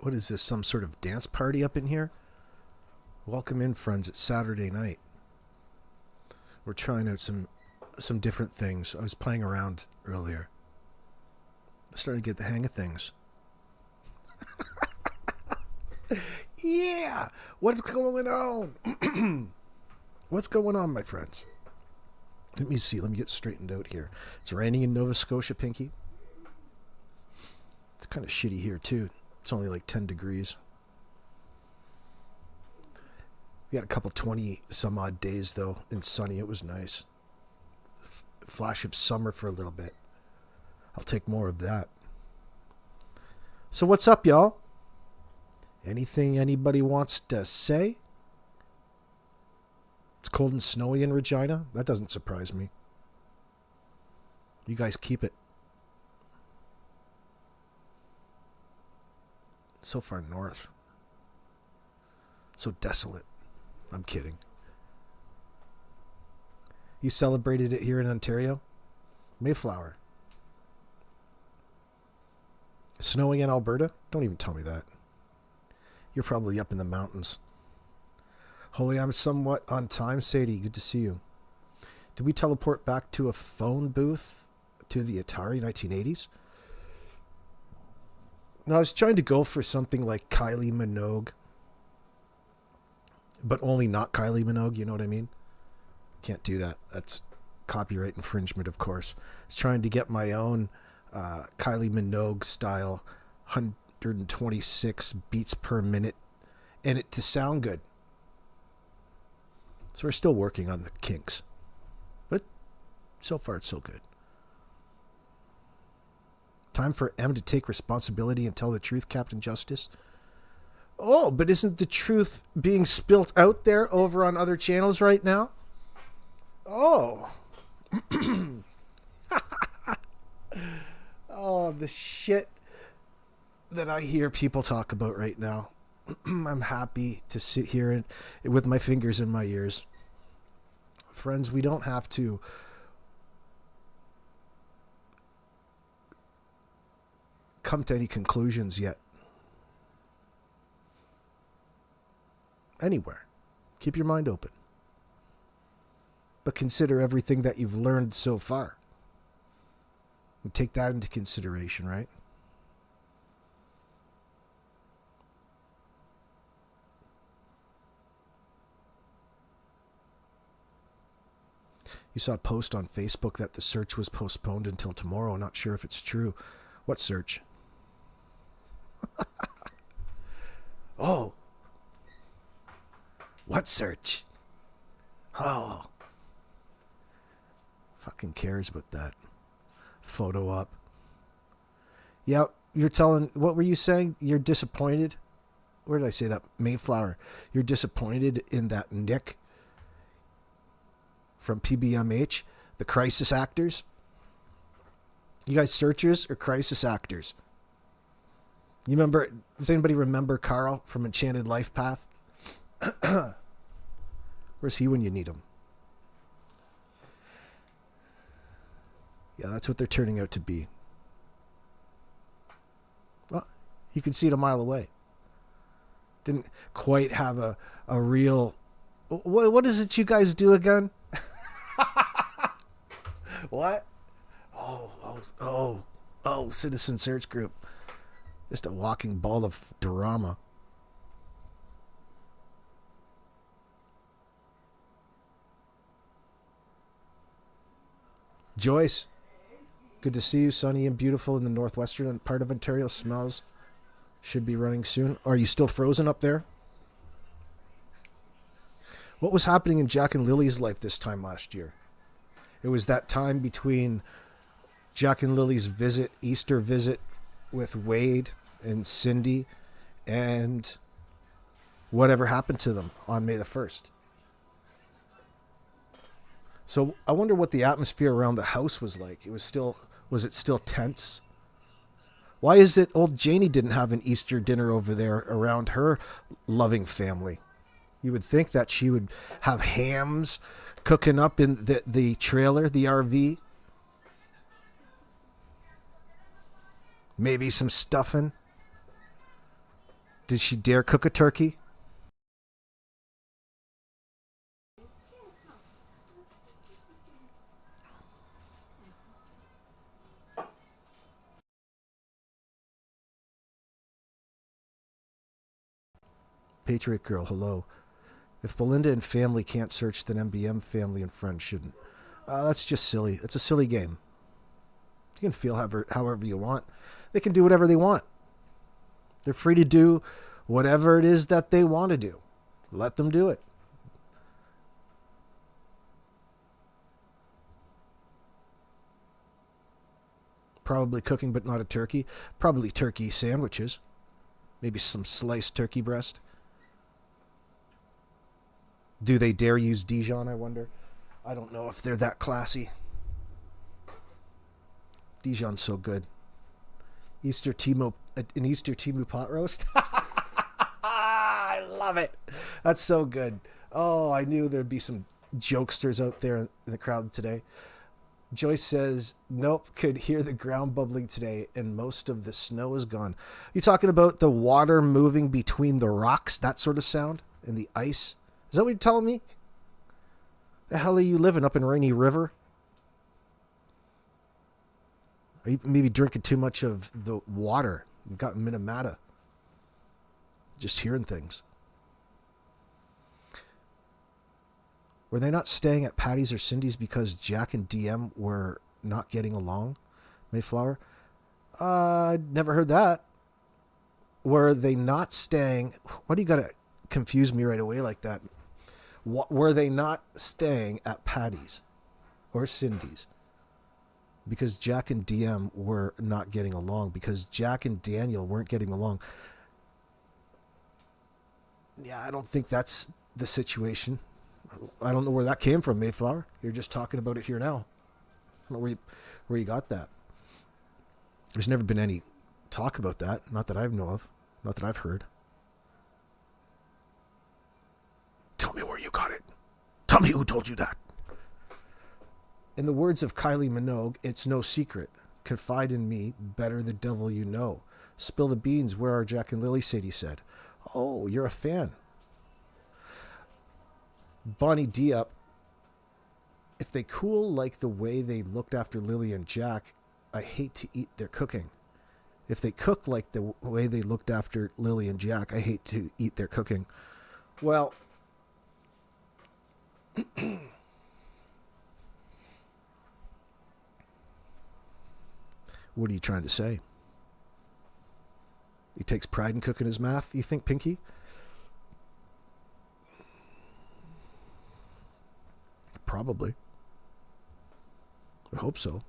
What is this, some sort of dance party up in here? Welcome in, friends. It's Saturday night. We're trying out some different things. I was playing around earlier. I started to get the hang of things. Yeah! What's going on? What's going on, my friends? Let me see. Let me get straightened out here. It's raining in Nova Scotia, Pinky. It's kind of shitty here, too. It's only like 10 degrees. We had a couple 20-some-odd days, though, and sunny. It was nice. Flash of summer for a little bit. I'll take more of that. So what's up, y'all? Anything anybody wants to say? It's cold and snowy in Regina. That doesn't surprise me. You guys keep it. So far north. So desolate. I'm kidding. You celebrated it here in Ontario? Mayflower. Snowing in Alberta? Don't even tell me that. You're probably up in the mountains. Holy, I'm somewhat on time, Sadie. Good to see you. Did we teleport back to a phone booth to the Atari 1980s? No, I was trying to go for something like Kylie Minogue. But only not Kylie Minogue, you know what I mean? Can't do that. That's copyright infringement, of course. I was trying to get my own Kylie Minogue style 126 beats per minute and it to sound good. So we're still working on the kinks. But so far it's so good. Time for M to take responsibility and tell the truth, Captain Justice. Oh, but isn't the truth being spilt out there over on other channels right now? Oh. Oh, the shit that I hear people talk about right now. I'm happy to sit here and with my fingers in my ears. Friends, we don't have to come to any conclusions yet. Anywhere. Keep your mind open. But consider everything that you've learned so far. We take that into consideration, right? You saw a post on Facebook that the search was postponed until tomorrow. Not sure if it's true. What search? Oh. What search? Oh. Fucking cares about that. Photo up. Yeah, you're telling... What were you saying? You're disappointed? Where did I say that? Mayflower. You're disappointed in that Nick from PBMH, the crisis actors? You guys searchers or crisis actors? You remember... Does anybody remember Carl from Enchanted Life Path? Where's he when you need him? Yeah, that's what they're turning out to be. Well, you can see it a mile away. Didn't quite have a real... What is it you guys do again? What? Oh, Citizen Search Group. Just a walking ball of drama. Joyce, good to see you. Sunny and beautiful in the northwestern part of Ontario. Smells should be running soon. Are you still frozen up there? What was happening in Jack and Lily's life this time last year? It was that time between Jack and Lily's visit, Easter visit with Wade and Cyndy, and whatever happened to them on May the 1st. So I wonder what the atmosphere around the house was like. Was it still tense? Why is it old Janie didn't have an Easter dinner over there around her loving family? You would think that she would have hams cooking up in the trailer, the RV. Maybe some stuffing. Did she dare cook a turkey? Patriot Girl, hello. If Belinda and family can't search, then MBM family and friends shouldn't. That's just silly. It's a silly game. You can feel however you want. They can do whatever they want. They're free to do whatever it is that they want to do. Let them do it. Probably cooking, but not a turkey. Probably turkey sandwiches. Maybe some sliced turkey breast. Do they dare use Dijon, I wonder? I don't know if they're that classy. Dijon's so good. An Easter Timu pot roast. I love it. That's so good. Oh, I knew there'd be some jokesters out there in the crowd today. Joyce says, nope, could hear the ground bubbling today and most of the snow is gone. You talking about the water moving between the rocks, that sort of sound, and the ice? Is that what you're telling me? The hell are you living up in Rainy River? Are you maybe drinking too much of the water? You've got Minamata. Just hearing things. Were they not staying at Patty's or Cyndy's because Jack and DM were not getting along? Mayflower? Never heard that. Were they not staying... Why do you got to confuse me right away like that? Were they not staying at Patty's or Cyndy's because Jack and DM were not getting along? Because Jack and Daniel weren't getting along. Yeah, I don't think that's the situation. I don't know where that came from, Mayflower. You're just talking about it here now. I don't know where you got that. There's never been any talk about that. Not that I know of. Not that I've heard. Tell me where you got it. Tell me who told you that. In the words of Kylie Minogue, it's no secret. Confide in me, better the devil you know. Spill the beans, where are Jack and Lily, Sadie said. Oh, you're a fan. Bonnie D up. If they cool like the way they looked after Lily and Jack, I hate to eat their cooking. If they cook like the way they looked after Lily and Jack, I hate to eat their cooking. Well, what are you trying to say? He takes pride in cooking his math, you think, Pinky? Probably. I hope so.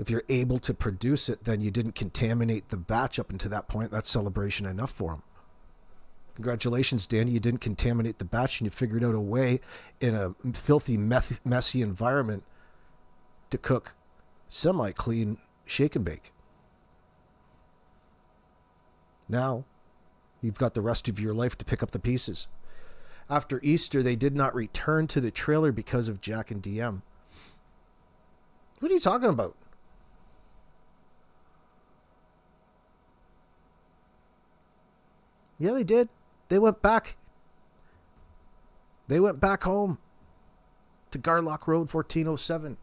If you're able to produce it, then you didn't contaminate the batch up until that point. That's celebration enough for him. Congratulations, Danny. You didn't contaminate the batch and you figured out a way in a filthy, messy environment to cook semi-clean shake and bake. Now, you've got the rest of your life to pick up the pieces. After Easter, they did not return to the trailer because of Jack and DM. What are you talking about? Yeah, they did. They went back. They went back home to Garlock Road, 1407.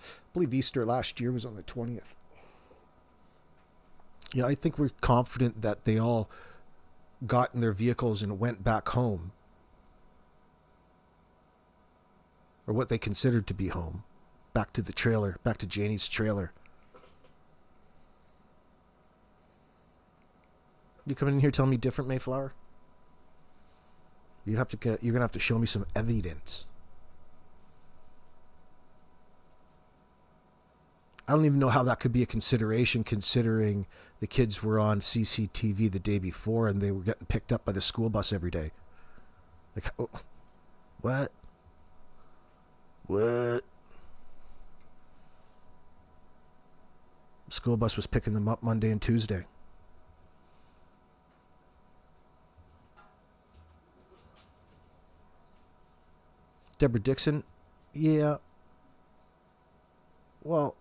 I believe Easter last year was on the 20th. Yeah, I think we're confident that they all got in their vehicles and went back home. Or what they considered to be home. Back to the trailer. Back to Janie's trailer. You coming in here telling me different, Mayflower? You're gonna have to show me some evidence. I don't even know how that could be a consideration, considering the kids were on CCTV the day before and they were getting picked up by the school bus every day. Like, oh, what? What? School bus was picking them up Monday and Tuesday. Deborah Dixon, yeah. Well,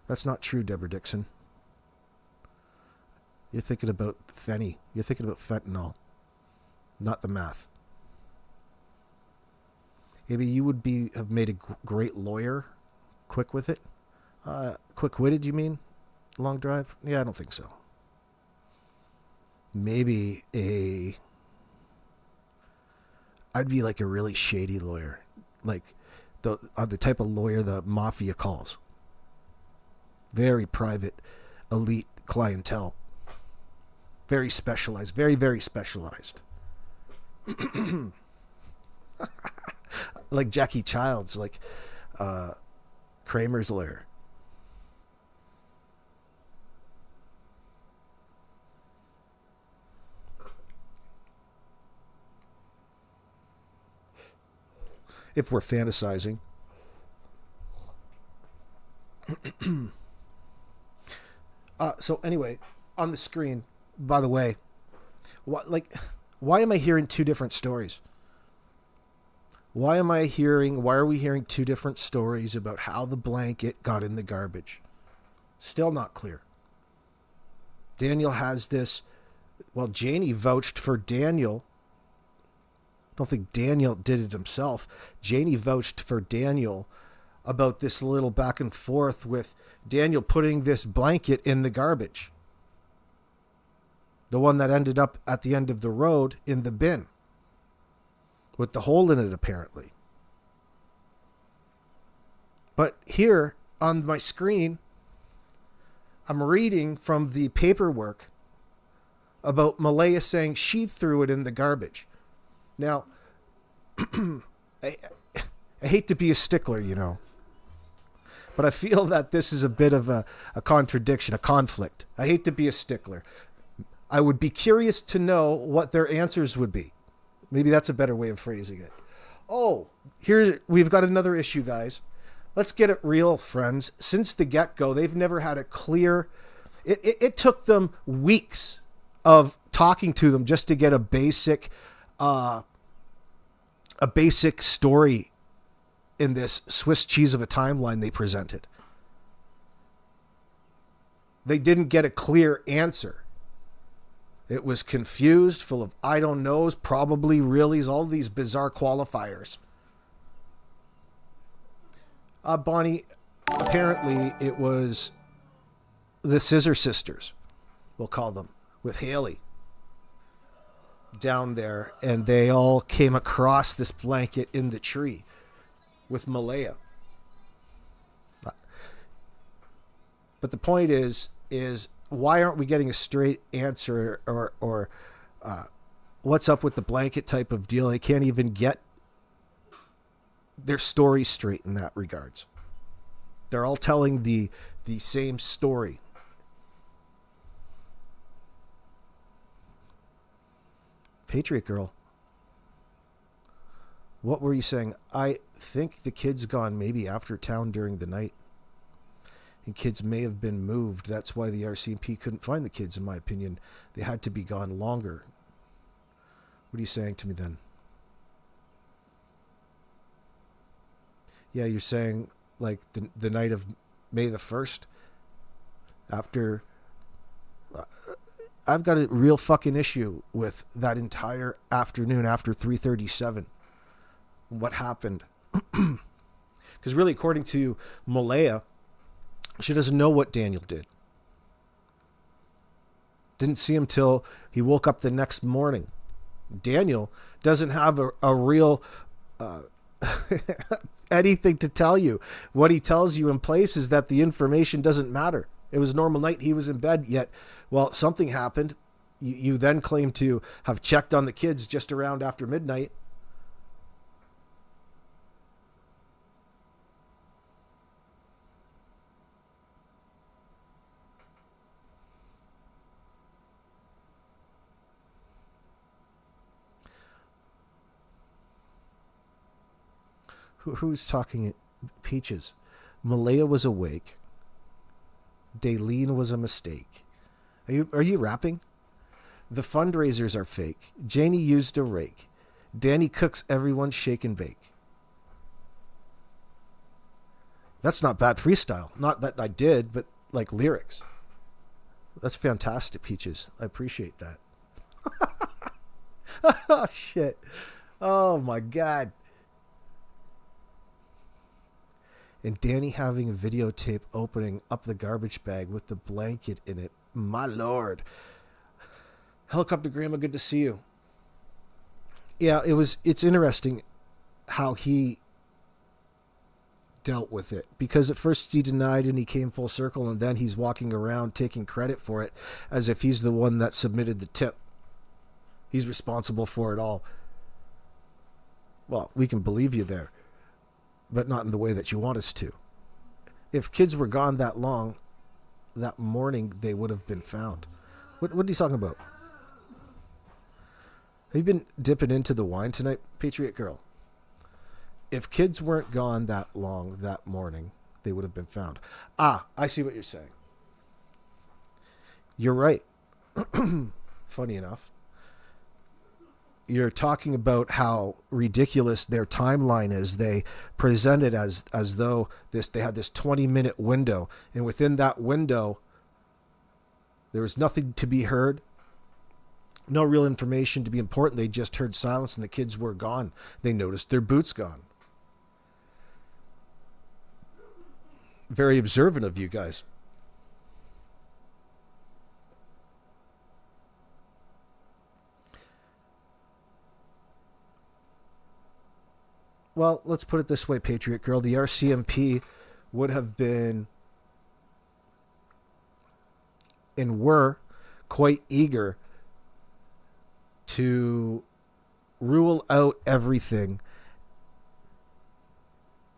That's not true, Deborah Dixon. You're thinking about Fenny. You're thinking about fentanyl, not the math. Maybe you would have made a great lawyer, quick with it. Quick-witted, you mean? Long drive? Yeah, I don't think so. Maybe I'd be like a really shady lawyer, like the type of lawyer the mafia calls. Very private, elite clientele. Very specialized, very, very specialized. Like Jackie Childs, like Kramer's lawyer. If we're fantasizing. So anyway, on the screen, by the way, why am I hearing two different stories? Why are we hearing two different stories about how the blanket got in the garbage? Still not clear. Daniel has this, well, Janie vouched for Daniel. I don't think Daniel did it himself. Janie vouched for Daniel about this little back and forth with Daniel putting this blanket in the garbage. The one that ended up at the end of the road in the bin. With the hole in it, apparently. But here on my screen, I'm reading from the paperwork about Maleyha saying she threw it in the garbage. Now, I hate to be a stickler, you know, but I feel that this is a bit of a contradiction, a conflict. I hate to be a stickler. I would be curious to know what their answers would be. Maybe that's a better way of phrasing it. Oh, we've got another issue, guys. Let's get it real, friends. Since the get-go, they've never had a clear... It took them weeks of talking to them just to get a basic story in this Swiss cheese of a timeline they presented. They didn't get a clear answer. It was confused, full of I don't knows, probably, reallys, all these bizarre qualifiers. Bonnie, apparently it was the Scissor Sisters, we'll call them, with Haley down there, and they all came across this blanket in the tree with Maleyha. But the point is why aren't we getting a straight answer or what's up with the blanket type of deal? They can't even get their story straight in that regards. They're all telling the same story. Patriot Girl, what were you saying? I think the kid's gone maybe after town during the night. And kids may have been moved. That's why the RCMP couldn't find the kids, in my opinion. They had to be gone longer. What are you saying to me then? Yeah, you're saying like the night of May the 1st? After... I've got a real fucking issue with that entire afternoon after 3:37. What happened? Because really, according to Maleyha, she doesn't know what Daniel did. Didn't see him till he woke up the next morning. Daniel doesn't have a real anything to tell you. What he tells you in place is that the information doesn't matter. It was a normal night. He was in bed, yet, well, something happened. You then claim to have checked on the kids just around after midnight. Who's talking? Peaches. Maleyha was awake. Daleen was a mistake. Are you rapping? The fundraisers are fake. Janie used a rake. Danny cooks everyone's shake and bake. That's not bad freestyle. Not that I did, but like lyrics. That's fantastic, Peaches. I appreciate that. Oh, shit. Oh, my God. And Danny having a videotape opening up the garbage bag with the blanket in it. My Lord. Helicopter Grandma, good to see you. Yeah, it's interesting how he dealt with it, because at first he denied and he came full circle, and then he's walking around taking credit for it as if he's the one that submitted the tip. He's responsible for it all. Well, we can believe you there, but not in the way that you want us to. If kids were gone that long, that morning, they would have been found. What are you talking about? Have you been dipping into the wine tonight, Patriot Girl? If kids weren't gone that long that morning, they would have been found. Ah, I see what you're saying. You're right. Funny enough. You're talking about how ridiculous their timeline is. They present it as though they had this 20-minute window, and within that window, there was nothing to be heard, no real information to be important. They just heard silence, and the kids were gone. They noticed their boots gone. Very observant of you guys. Well, let's put it this way, Patriot Girl. The RCMP would have been and were quite eager to rule out everything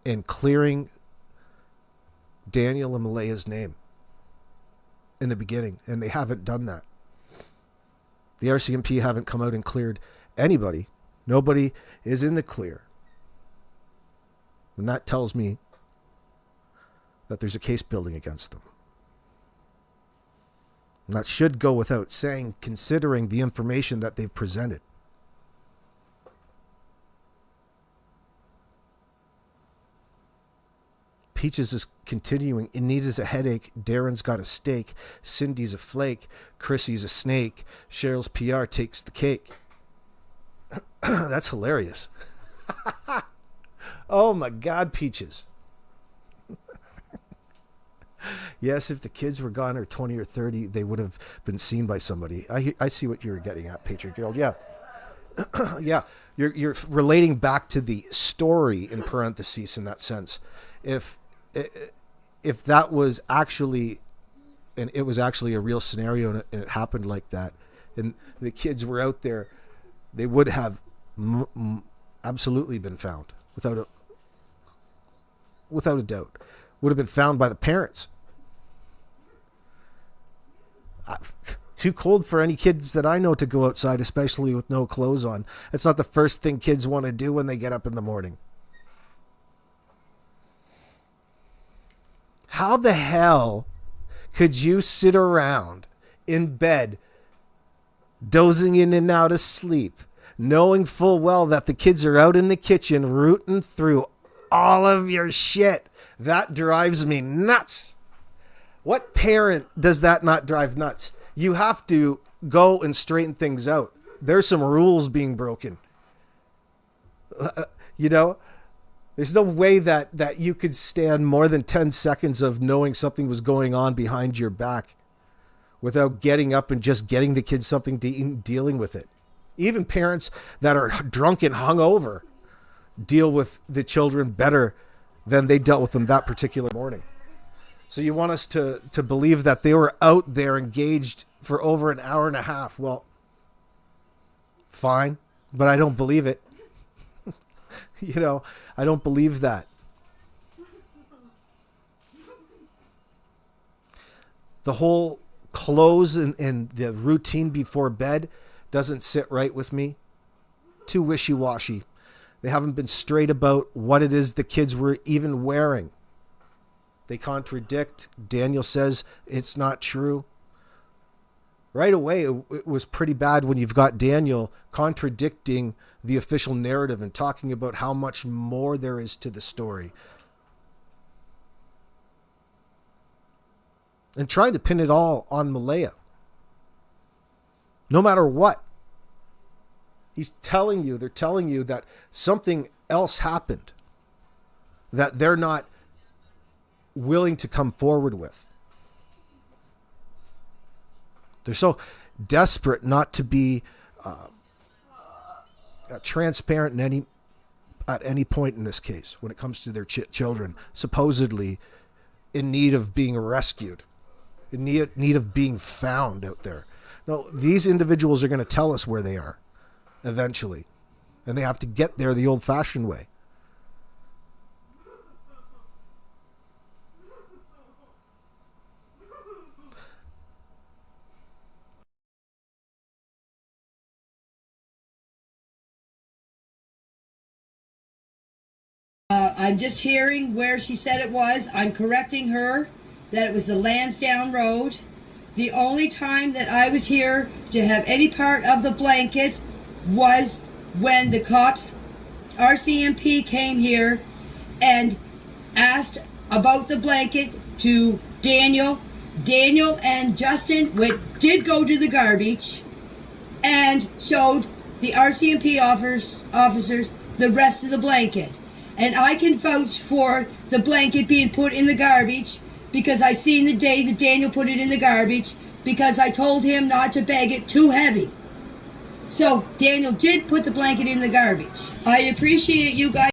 and clearing Daniel and Malaya's name in the beginning, and they haven't done that. The RCMP haven't come out and cleared anybody. Nobody is in the clear. And that tells me that there's a case building against them. And that should go without saying, considering the information that they've presented. Peaches is continuing. Anita's a headache. Darren's got a steak. Cyndy's a flake. Chrissy's a snake. Cheryl's PR takes the cake. That's hilarious. Oh my God, Peaches. Yes, if the kids were gone or 20 or 30, they would have been seen by somebody. I see what you're getting at, Patriot Girl. Yeah. Yeah. You're relating back to the story in parentheses in that sense. If that was actually, and it was actually a real scenario and it happened like that, and the kids were out there, they would have absolutely been found without a doubt. Would have been found by the parents. Too cold for any kids that I know to go outside, especially with no clothes on. It's not the first thing kids want to do when they get up in the morning. How the hell could you sit around in bed, dozing in and out of sleep, knowing full well that the kids are out in the kitchen rooting through all of your shit? That drives me nuts. What parent does that not drive nuts? You have to go and straighten things out. There's some rules being broken. There's no way that you could stand more than 10 seconds of knowing something was going on behind your back without getting up and just getting the kids something to eat and dealing with it. Even parents that are drunk and hungover deal with the children better than they dealt with them that particular morning. So you want us to believe that they were out there engaged for over an hour and a half. Well, fine, but I don't believe it. I don't believe that. The whole clothes and the routine before bed doesn't sit right with me. Too wishy-washy. They haven't been straight about what it is the kids were even wearing. They contradict. Daniel says it's not true. Right away, it was pretty bad when you've got Daniel contradicting the official narrative and talking about how much more there is to the story. and trying to pin it all on Malaya. No matter what. They're telling you that something else happened that they're not willing to come forward with. They're so desperate not to be transparent at any point in this case when it comes to their children, supposedly in need of being rescued, in need of being found out there. No, these individuals are going to tell us where they are eventually, and they have to get there the old-fashioned way. I'm just hearing where she said it was. I'm correcting her that it was the Lansdowne Road. The only time that I was here to have any part of the blanket was when the cops, RCMP, came here and asked about the blanket to Daniel. Daniel and Justin did go to the garbage and showed the RCMP officers the rest of the blanket. And I can vouch for the blanket being put in the garbage because I seen the day that Daniel put it in the garbage because I told him not to bag it too heavy. So Daniel did put the blanket in the garbage. I appreciate you guys.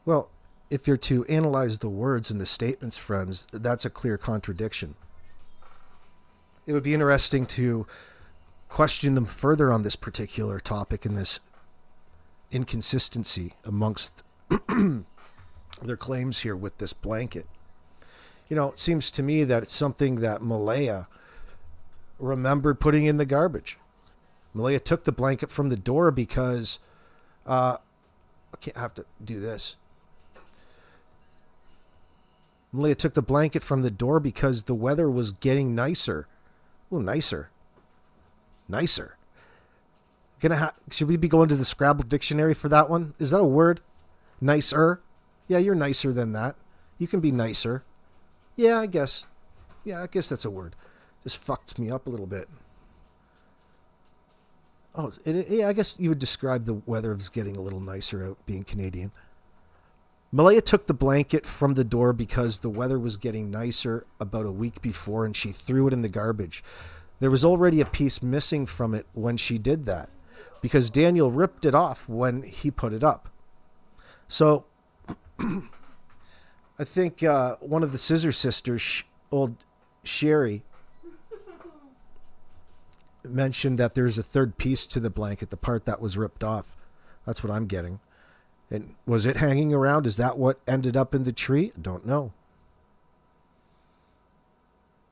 Well, if you're to analyze the words in the statements, friends, that's a clear contradiction. It would be interesting to question them further on this particular topic and this inconsistency amongst their claims here with this blanket. You know, it seems to me that it's something that Maleyha remembered putting in the garbage. Maleyha took the blanket from the door because I can't have to do this. Maleyha took the blanket from the door because the weather was getting nicer. Oh, nicer. Nicer. Should we be going to the Scrabble dictionary for that one? Is that a word? Nicer? Yeah, you're nicer than that. You can be nicer. Yeah, I guess. Yeah, I guess that's a word. Just fucked me up a little bit. Oh, yeah, I guess you would describe the weather as getting a little nicer out being Canadian. Maleyha took the blanket from the door because the weather was getting nicer about a week before and she threw it in the garbage. There was already a piece missing from it when she did that because Daniel ripped it off when he put it up. So I think one of the Scissor Sisters, old Sherry, mentioned that there's a third piece to the blanket, the part that was ripped off. That's what I'm getting. And was it hanging around? Is that what ended up in the tree? Don't know.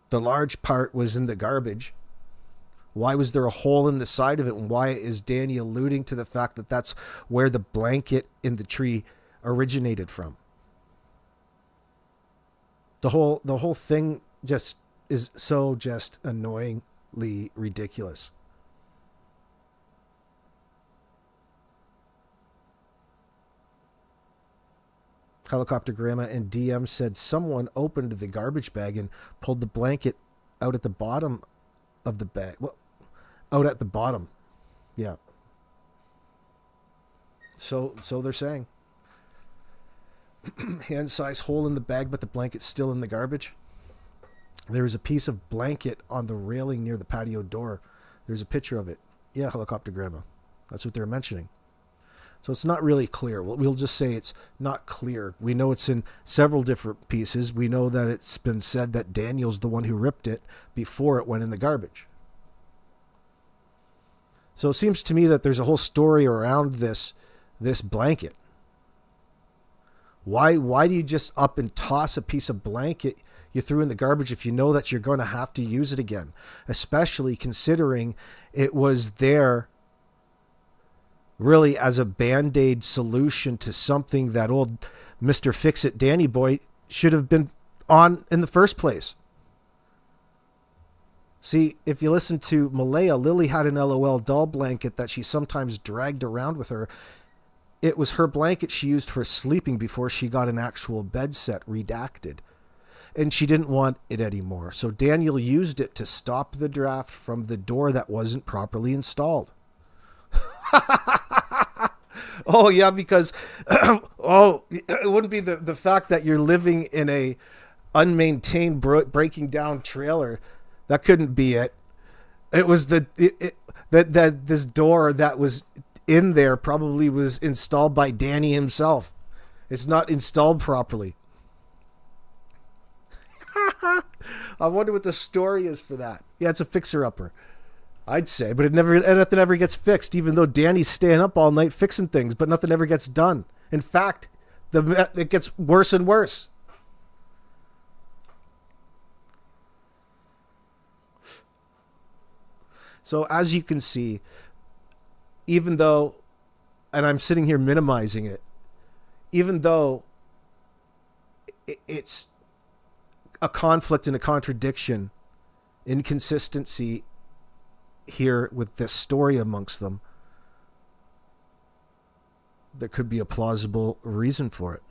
The large part was in the garbage. Why was there a hole in the side of it? And why is Danny alluding to the fact that that's where the blanket in the tree originated from? The whole thing just is so just annoyingly ridiculous. Helicopter Grandma and DM said someone opened the garbage bag and pulled the blanket out at the bottom of the bag. Well, out at the bottom. Yeah. So they're saying. Hand size hole in the bag, but the blanket's still in the garbage. There is a piece of blanket on the railing near the patio door. There's a picture of it. Yeah, Helicopter Grandma. That's what they're mentioning. So it's not really clear. We'll just say it's not clear. We know it's in several different pieces. We know that it's been said that Daniel's the one who ripped it before it went in the garbage. So it seems to me that there's a whole story around this blanket. Why do you just up and toss a piece of blanket you threw in the garbage if you know that you're going to have to use it again? Especially considering it was there really as a Band-Aid solution to something that old Mr. Fix-It Danny boy should have been on in the first place. See, if you listen to Maleyha, Lily had an LOL doll blanket that she sometimes dragged around with her it was her blanket she used for sleeping before she got an actual bed set redacted. And she didn't want it anymore. So Daniel used it to stop the draft from the door that wasn't properly installed. Oh, yeah, because it wouldn't be the fact that you're living in a unmaintained breaking down trailer. That couldn't be it. It was that this door that was in there probably was installed by Danny himself. It's not installed properly. I wonder what the story is for that. Yeah, it's a fixer-upper, I'd say, but nothing ever gets fixed, even though Danny's staying up all night fixing things, but nothing ever gets done. In fact, it gets worse and worse. So as you can see, even though, and I'm sitting here minimizing it, even though it's a conflict and a contradiction, inconsistency here with this story amongst them, there could be a plausible reason for it.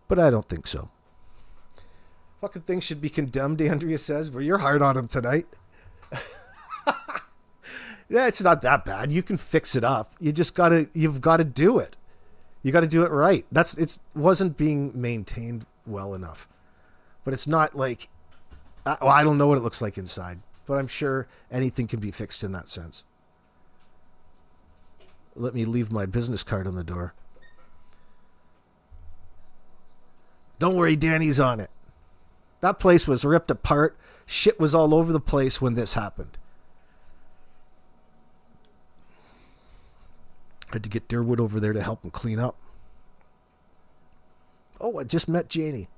But I don't think so. Fucking thing should be condemned, Andrea says. Well, you're hard on him tonight. Yeah, it's not that bad. You can fix it up. You've got to do it. You got to do it right. It wasn't being maintained well enough. But it's not like, well, I don't know what it looks like inside, but I'm sure anything can be fixed in that sense. Let me leave my business card on the door. Don't worry, Danny's on it. That place was ripped apart. Shit was all over the place when this happened. I had to get Durwood over there to help him clean up. Oh, I just met Janie.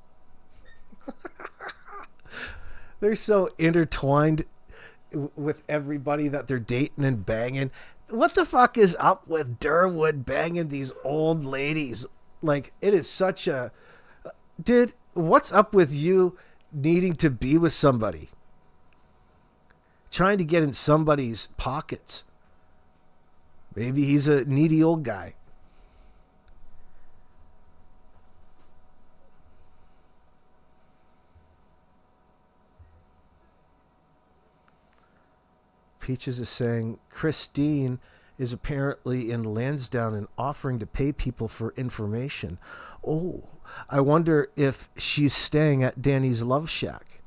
They're so intertwined with everybody that they're dating and banging. What the fuck is up with Durwood banging these old ladies? Like, it is such a... Dude, what's up with you needing to be with somebody? Trying to get in somebody's pockets. Maybe he's a needy old guy. Peaches is saying Christine is apparently in Lansdowne and offering to pay people for information. Oh, I wonder if she's staying at Danny's Love Shack.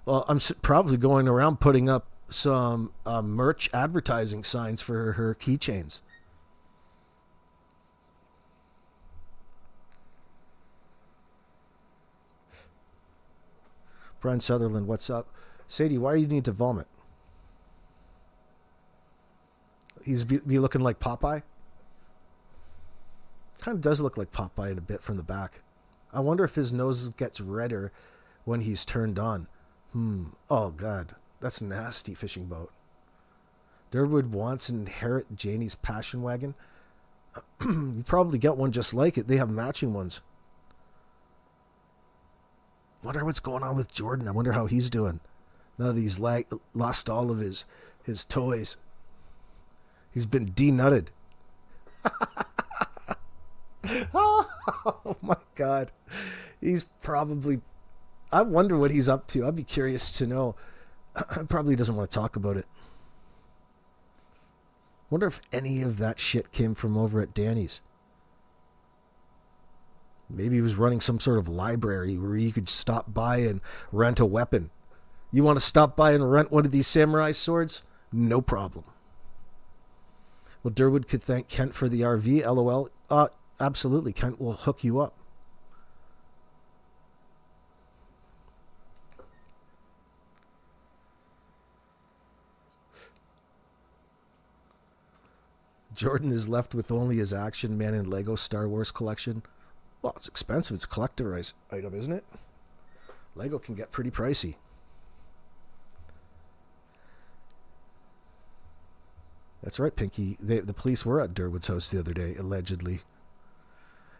Well, I'm probably going around putting up some merch advertising signs for her keychains. Brian Sutherland, what's up? Sadie, why do you need to vomit? He's be looking like Popeye. Kind of does look like Popeye in a bit from the back. I wonder if his nose gets redder when he's turned on. Oh, God. That's a nasty fishing boat. Durwood wants to inherit Janie's passion wagon. You probably get one just like it. They have matching ones. Wonder what's going on with Jordan. I wonder how he's doing now that he's lost all of his toys. He's been denutted. Oh my God. He's probably... I wonder what he's up to. I'd be curious to know. Probably doesn't want to talk about it. Wonder if any of that shit came from over at Danny's. Maybe he was running some sort of library where you could stop by and rent a weapon. You want to stop by and rent one of these samurai swords? No problem. Well, Durwood could thank Kent for the RV, LOL. Absolutely. Kent will hook you up. Jordan is left with only his Action Man and Lego Star Wars collection. Well, it's expensive. It's a collector's item, isn't it? Lego can get pretty pricey. That's right, Pinky. The police were at Durwood's house the other day, allegedly.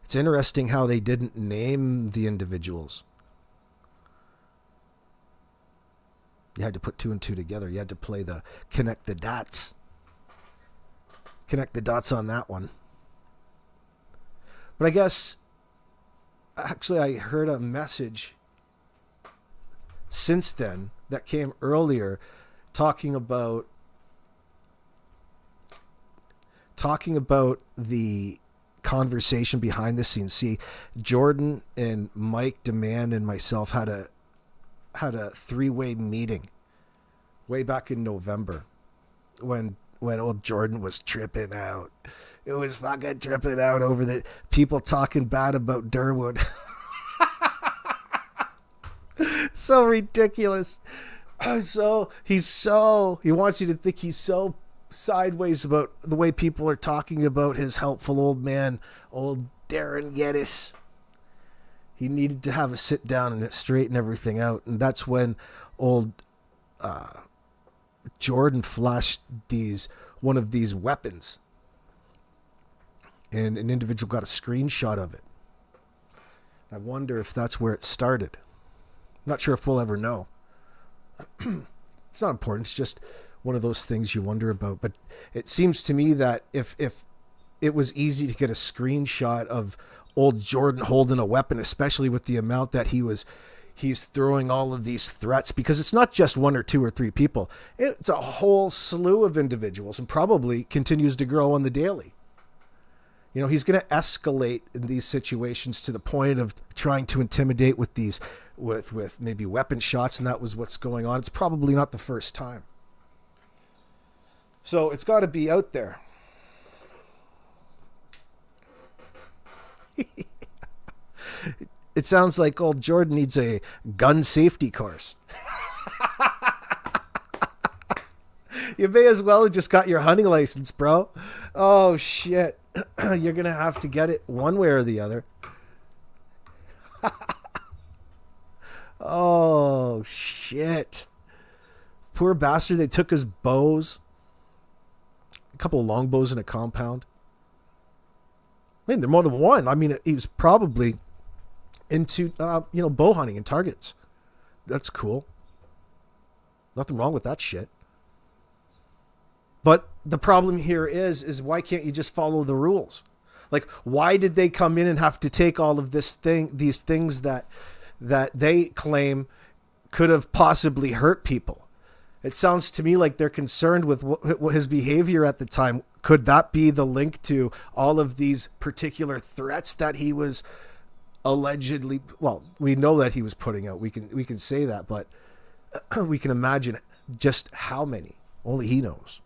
It's interesting how they didn't name the individuals. You had to put two and two together. You had to play the connect the dots. Connect the dots on that one. But I guess, actually, I heard a message since then that came earlier talking about the conversation behind the scenes. See, Jordan and Mike Demand and myself had a three-way meeting way back in November when old Jordan was tripping out. It was fucking tripping out over the people talking bad about Durwood. So ridiculous. He wants you to think he's so sideways about the way people are talking about his helpful old man, old Darren Geddes. He needed to have a sit down and straighten everything out. And that's when old Jordan flashed one of these weapons. And an individual got a screenshot of it. I wonder if that's where it started. I'm not sure if we'll ever know. It's not important. It's just one of those things you wonder about. But it seems to me that if it was easy to get a screenshot of old Jordan holding a weapon, especially with the amount that he's throwing all of these threats, because it's not just one or two or three people. It's a whole slew of individuals, and probably continues to grow on the daily. You know, he's going to escalate in these situations to the point of trying to intimidate with with maybe weapon shots, and that was what's going on. It's probably not the first time. So it's got to be out there. It sounds like old Jordan needs a gun safety course. You may as well have just got your hunting license, bro. Oh, shit. You're going to have to get it one way or the other. Oh, shit. Poor bastard. They took his bows. A couple of longbows in a compound. I mean, they're more than one. I mean, he was probably into, bow hunting and targets. That's cool. Nothing wrong with that shit. But the problem here is why can't you just follow the rules? Like, why did they come in and have to take all of these things that they claim could have possibly hurt people? It sounds to me like they're concerned with what his behavior at the time. Could that be the link to all of these particular threats that he was allegedly, well, we know that he was putting out. We can say that, but we can imagine just how many. Only he knows.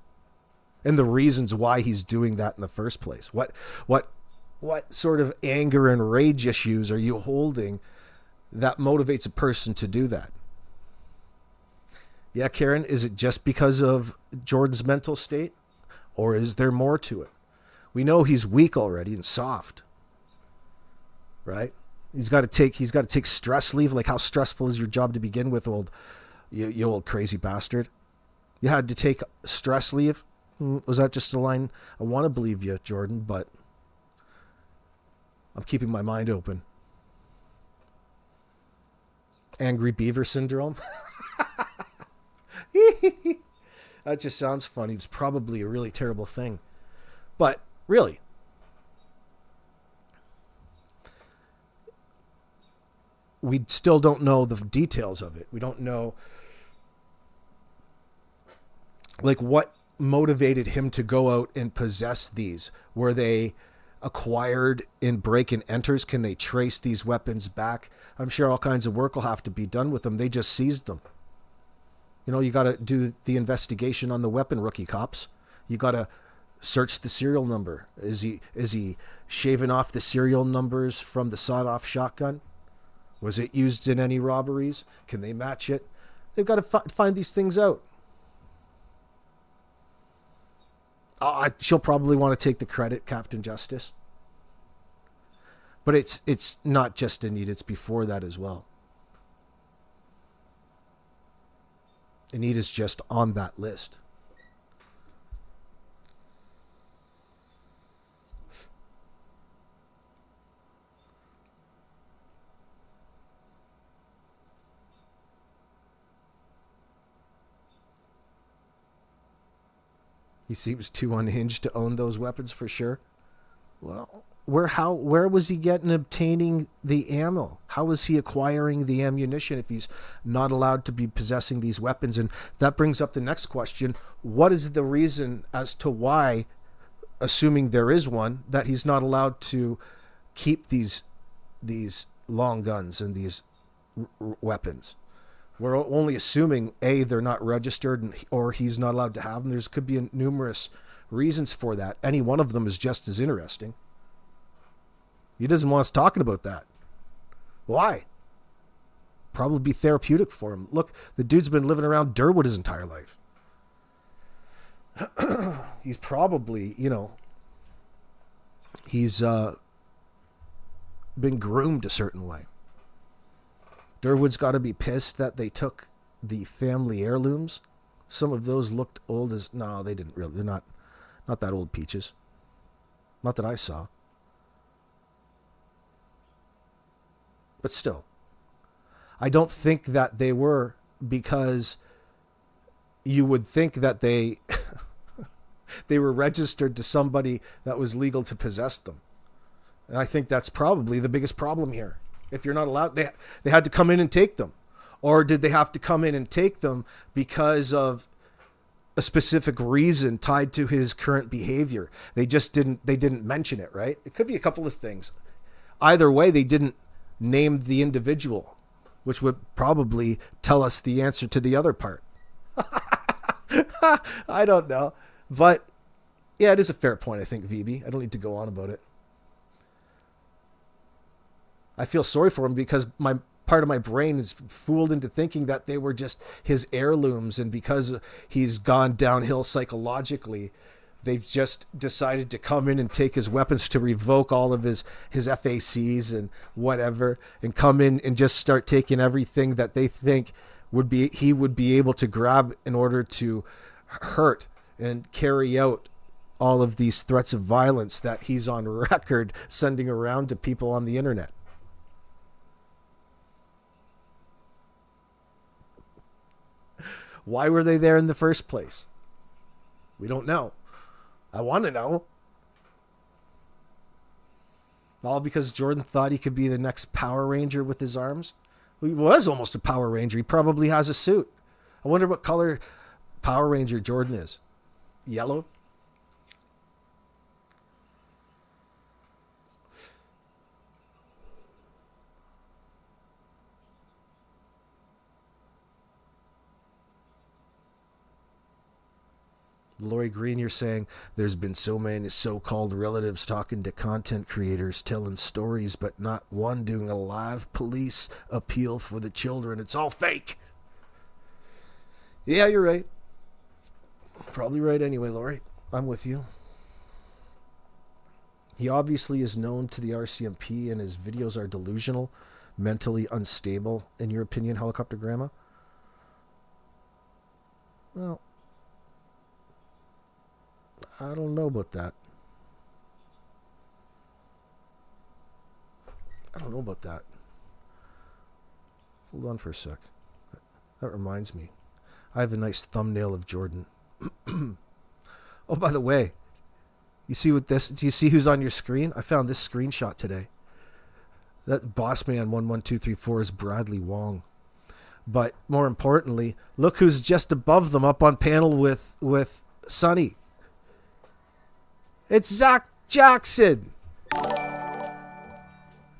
And the reasons why he's doing that in the first place. What sort of anger and rage issues are you holding that motivates a person to do that? Yeah, Karen, is it just because of Jordan's mental state? Or is there more to it? We know he's weak already and soft. Right? He's got to take stress leave. Like, how stressful is your job to begin with, you old crazy bastard? You had to take stress leave? Was that just a line? I want to believe you, Jordan, but I'm keeping my mind open. Angry beaver syndrome? That just sounds funny. It's probably a really terrible thing. But really, we still don't know the details of it. We don't know, like, what motivated him to go out and possess these. Were they acquired in break and enters? Can they trace these weapons back? I'm sure all kinds of work will have to be done with them. They just seized them. You know, you got to do the investigation on the weapon, rookie cops. You got to search the serial number. Is he shaving off the serial numbers from the sawed-off shotgun? Was it used in any robberies? Can they match it? They've got to find these things out. She'll probably want to take the credit, Captain Justice. But it's not just Anita, it's before that as well. Anita's just on that list. He seems too unhinged to own those weapons for sure. Well, where was he obtaining the ammo? How was he acquiring the ammunition if he's not allowed to be possessing these weapons? And that brings up the next question. What is the reason as to why, assuming there is one, that he's not allowed to keep these long guns and these weapons? We're only assuming they're not registered, or he's not allowed to have them. There's could be numerous reasons for that. Any one of them is just as interesting. He doesn't want us talking about that. Why? Probably be therapeutic for him. Look, the dude's been living around Durwood his entire life. He's probably, he's been groomed a certain way. Durwood's got to be pissed that they took the family heirlooms. Some of those looked old as... No, they didn't really. They're not that old, Peaches. Not that I saw. But still, I don't think that they were, because you would think that they they were registered to somebody that was legal to possess them. And I think that's probably the biggest problem here. If you're not allowed, they had to come in and take them. Or did they have to come in and take them because of a specific reason tied to his current behavior? They didn't mention it, right? It could be a couple of things. Either way, they didn't name the individual, which would probably tell us the answer to the other part. I don't know. But yeah, it is a fair point, I think, VB. I don't need to go on about it. I feel sorry for him because part of my brain is fooled into thinking that they were just his heirlooms, and because he's gone downhill psychologically, they've just decided to come in and take his weapons to revoke all of his FACs and whatever, and come in and just start taking everything that they think he would be able to grab in order to hurt and carry out all of these threats of violence that he's on record sending around to people on the internet. Why were they there in the first place? We don't know. I want to know. All because Jordan thought he could be the next Power Ranger with his arms. He was almost a Power Ranger. He probably has a suit. I wonder what color Power Ranger Jordan is. Yellow? Lori Green, you're saying there's been so many so-called relatives talking to content creators, telling stories, but not one doing a live police appeal for the children. It's all fake. Yeah, you're right. Probably right anyway, Lori. I'm with you. He obviously is known to the RCMP and his videos are delusional, mentally unstable, in your opinion, Helicopter Grandma? Well, I don't know about that. Hold on for a sec. That reminds me. I have a nice thumbnail of Jordan. Oh, by the way, you see what this? Do you see who's on your screen? I found this screenshot today. That boss man 11234 is Bradley Wong. But more importantly, look who's just above them up on panel with Sonny. It's Zach Jackson.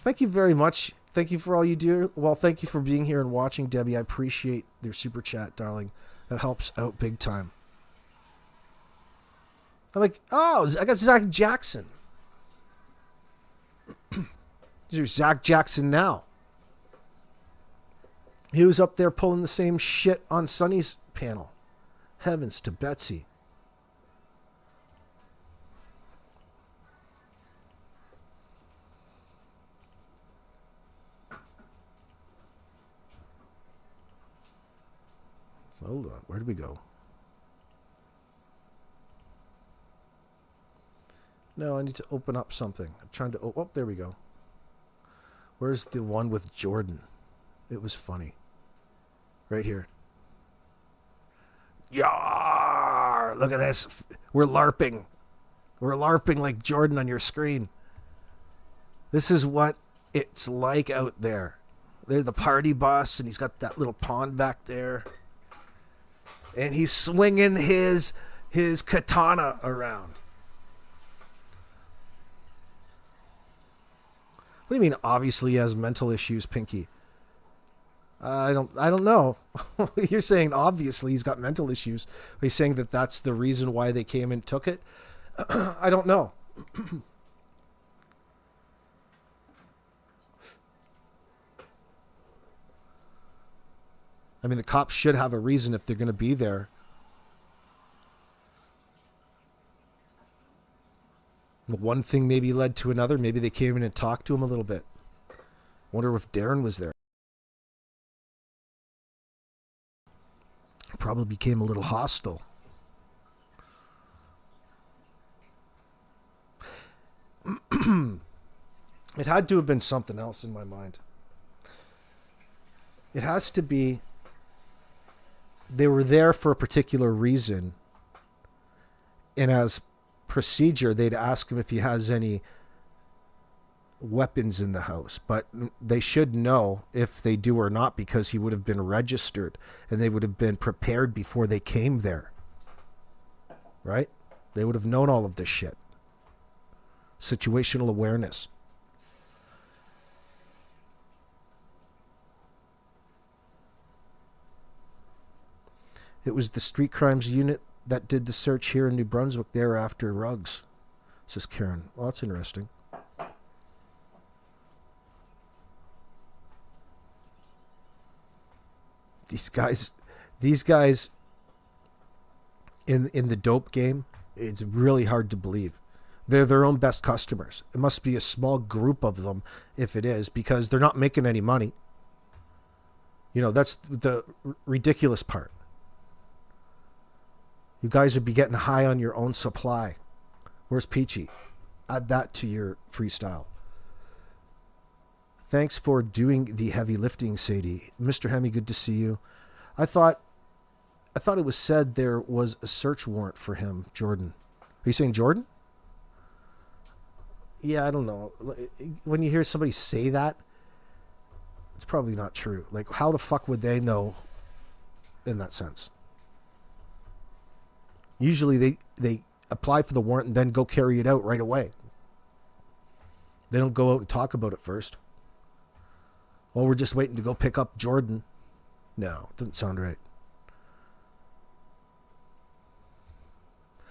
Thank you very much. Thank you for all you do. Well, thank you for being here and watching, Debbie. I appreciate your super chat, darling. That helps out big time. I'm like, oh, I got Zach Jackson. There's Zach Jackson now. He was up there pulling the same shit on Sonny's panel. Heavens to Betsy. Hold on. Where did we go? No, I need to open up something. I'm trying to... Oh, there we go. Where's the one with Jordan? It was funny. Right here. Yar! Look at this. We're LARPing. We're LARPing like Jordan on your screen. This is what it's like out there. They're the party bus, and he's got that little pond back there. And he's swinging his katana around. What do you mean, obviously he has mental issues, Pinky? I don't know. You're saying obviously he's got mental issues. Are you saying that that's the reason why they came and took it? I don't know. I mean, the cops should have a reason if they're going to be there. One thing maybe led to another. Maybe they came in and talked to him a little bit. Wonder if Darren was there. Probably became a little hostile. It had to have been something else in my mind. It has to be they were there for a particular reason, and as procedure they'd ask him if he has any weapons in the house, but they should know if they do or not, because he would have been registered and they would have been prepared before they came there, right? They would have known all of this shit. Situational awareness. It was the street crimes unit that did the search here in New Brunswick there after Ruggs, says Karen. Well, that's interesting. These guys in the dope game, it's really hard to believe. They're their own best customers. It must be a small group of them if it is, because they're not making any money. You know, that's the ridiculous part. You guys would be getting high on your own supply. Where's Peachy? Add that to your freestyle. Thanks for doing the heavy lifting, Sadie. Mr. Hemi, good to see you. I thought it was said there was a search warrant for him, Jordan. Are you saying Jordan? Yeah, I don't know. When you hear somebody say that, it's probably not true. Like, how the fuck would they know in that sense? Usually they apply for the warrant and then go carry it out right away. They don't go out and talk about it first. Well, we're just waiting to go pick up Jordan. No, doesn't sound right.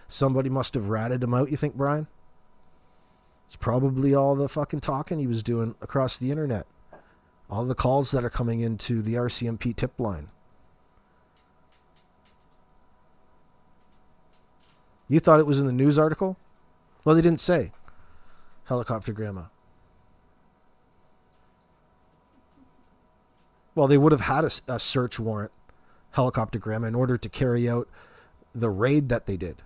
Somebody must have ratted him out, you think, Brian? It's probably all the fucking talking he was doing across the internet. All the calls that are coming into the RCMP tip line. You thought it was in the news article? Well, they didn't say. Helicopter grandma. Well, they would have had a search warrant, helicopter grandma, in order to carry out the raid that they did.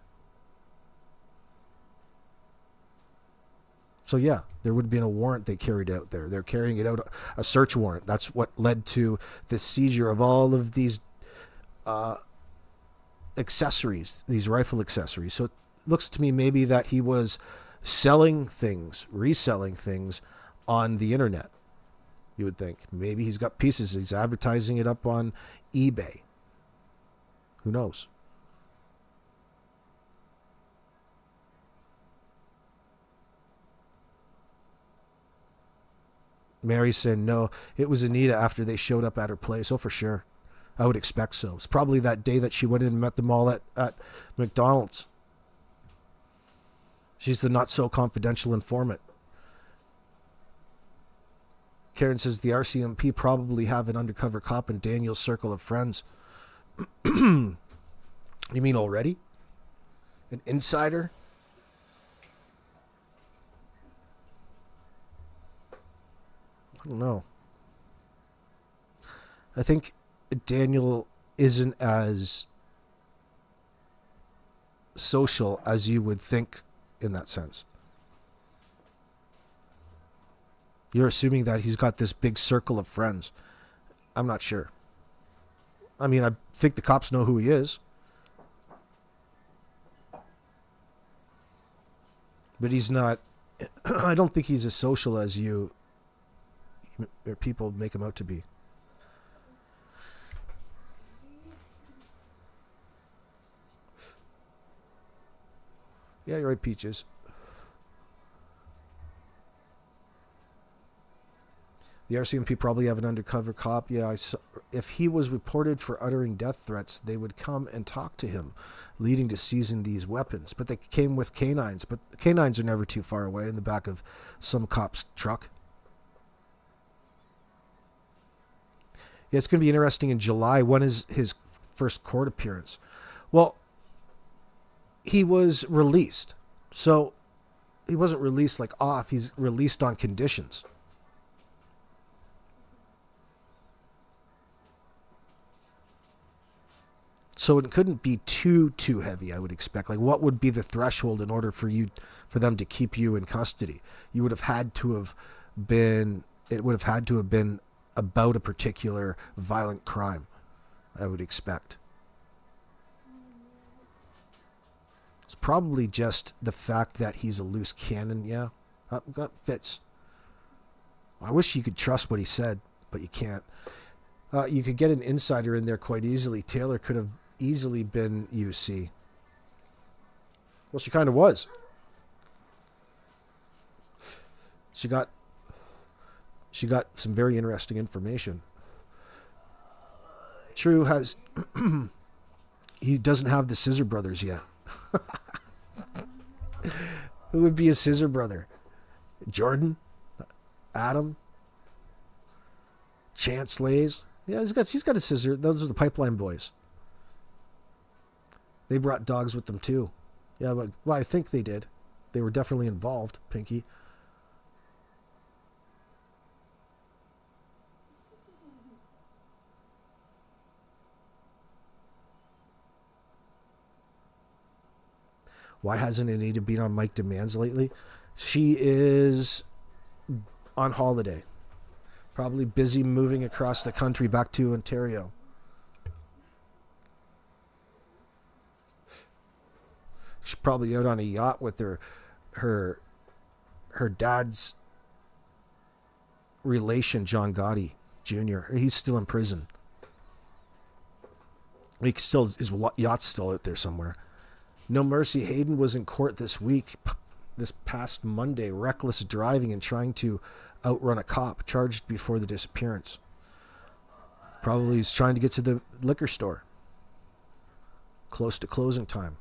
So yeah, there would have been a warrant they carried out there. They're carrying it out, a search warrant. That's what led to the seizure of all of these accessories, these rifle accessories. So it looks to me maybe that he was selling things, reselling things on the internet. You would think. Maybe he's got pieces. He's advertising it up on eBay. Who knows? Mary said no. It was Anita after they showed up at her place. Oh, for sure. I would expect so. It's probably that day that she went in and met them all at McDonald's. She's the not-so-confidential informant. Karen says the RCMP probably have an undercover cop in Daniel's circle of friends. You mean already? An insider? I don't know. I think Daniel isn't as social as you would think in that sense. You're assuming that he's got this big circle of friends. I'm not sure. I mean, I think the cops know who he is. But he's not. I don't think he's as social as you or people make him out to be. Yeah, you're right, Peaches. The RCMP probably have an undercover cop. Yeah, if he was reported for uttering death threats, they would come and talk to him, leading to seizing these weapons. But they came with canines. But canines are never too far away in the back of some cop's truck. Yeah, it's going to be interesting in July. When is his first court appearance? Well, he was released. So he wasn't released like off. He's released on conditions. So it couldn't be too heavy, I would expect. Like, what would be the threshold in order for them to keep you in custody? You would have had to have been, it would have had to have been about a particular violent crime, I would expect. It's probably just the fact that he's a loose cannon, yeah. That fits. I wish you could trust what he said, but you can't. You could get an insider in there quite easily. Taylor could have easily been UC. Well, she kind of was. She got some very interesting information. True has he doesn't have the Scissor Brothers yet. Who would be a Scissor Brother? Jordan? Adam? Chance Lays? Yeah, he's got a scissor. Those are the Pipeline Boys. They brought dogs with them too. Yeah, but well, I think they did. They were definitely involved, Pinky. Why hasn't Anita been on Mike Demands lately? She is on holiday. Probably busy moving across the country back to Ontario. She's probably out on a yacht with her dad's relation, John Gotti Jr. He's still in prison. His yacht's still out there somewhere. No Mercy Hayden was in court this past Monday, reckless driving and trying to outrun a cop, charged before the disappearance. Probably he's trying to get to the liquor store. Close to closing time.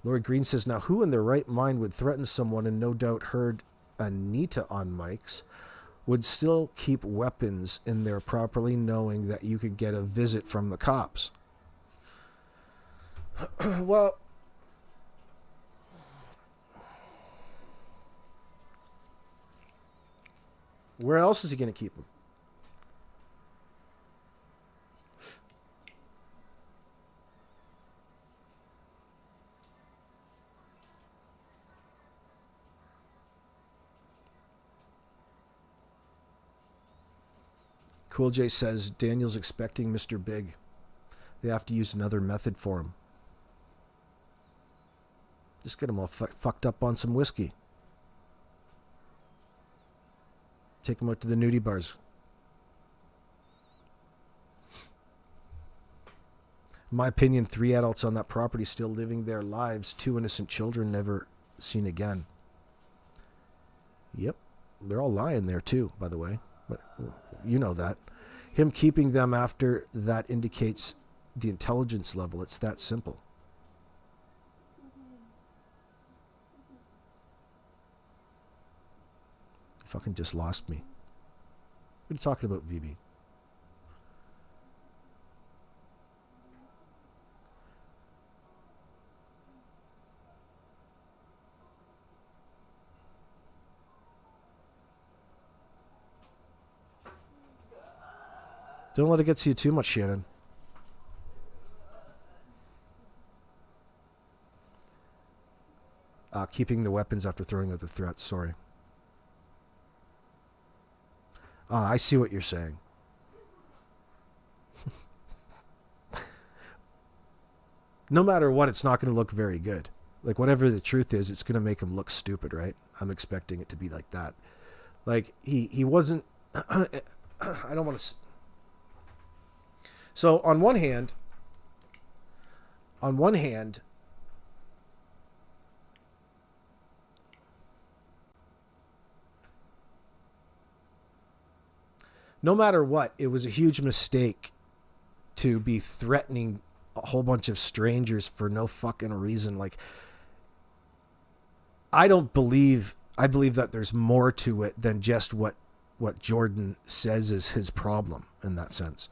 Lori Green says, now who in their right mind would threaten someone and no doubt heard Anita on mics would still keep weapons in there properly knowing that you could get a visit from the cops? Well, where else is he going to keep them? Cool J says Daniel's expecting Mr. Big. They have to use another method for him. Just get him all fucked up on some whiskey. Take him out to the nudie bars. In my opinion, 3 adults on that property still living their lives. 2 innocent children never seen again. Yep. They're all lying there too, by the way. But you know that. Him keeping them after that indicates the intelligence level. It's that simple. Fucking just lost me. What are you talking about, VB? Don't let it get to you too much, Shannon. Keeping the weapons after throwing out the threats, sorry. I see what you're saying. no matter what, it's not going to look very good. Like, whatever the truth is, it's going to make him look stupid, right? I'm expecting it to be like that. Like, he wasn't... I don't want to... So, on one hand, no matter what, it was a huge mistake to be threatening a whole bunch of strangers for no fucking reason. Like, I believe that there's more to it than just what Jordan says is his problem in that sense.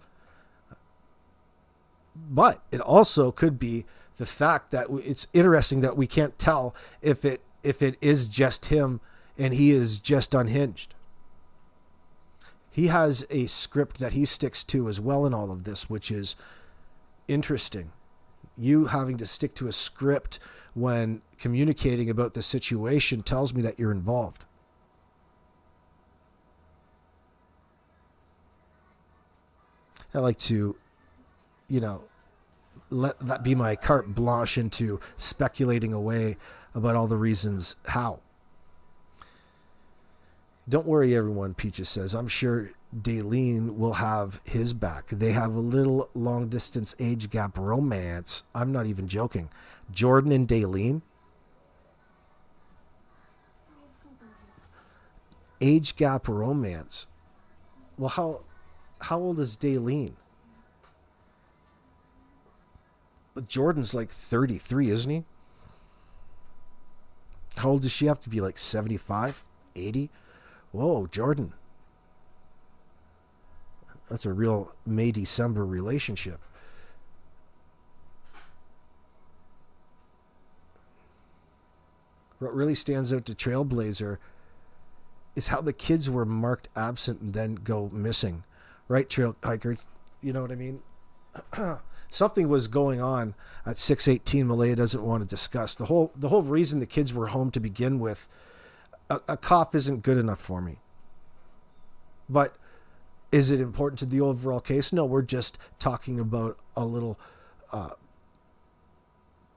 But it also could be the fact that it's interesting that we can't tell if it is just him and he is just unhinged. He has a script that he sticks to as well in all of this, which is interesting. You having to stick to a script when communicating about the situation tells me that you're involved. I like to, let that be my carte blanche into speculating away about all the reasons how. Don't worry, everyone, Peaches says. I'm sure Daleen will have his back. They have a little long-distance age gap romance. I'm not even joking. Jordan and Daleen? Age gap romance. Well, how old is Daleen? Jordan's like 33, isn't he? How old does she have to be? Like 75? 80? Whoa, Jordan. That's a real May-December relationship. What really stands out to Trailblazer is how the kids were marked absent and then go missing. Right, trail hikers? You know what I mean? Something was going on at 6:18. Malaya doesn't want to discuss. The whole reason the kids were home to begin with, a cough isn't good enough for me. But is it important to the overall case? No, we're just talking about a little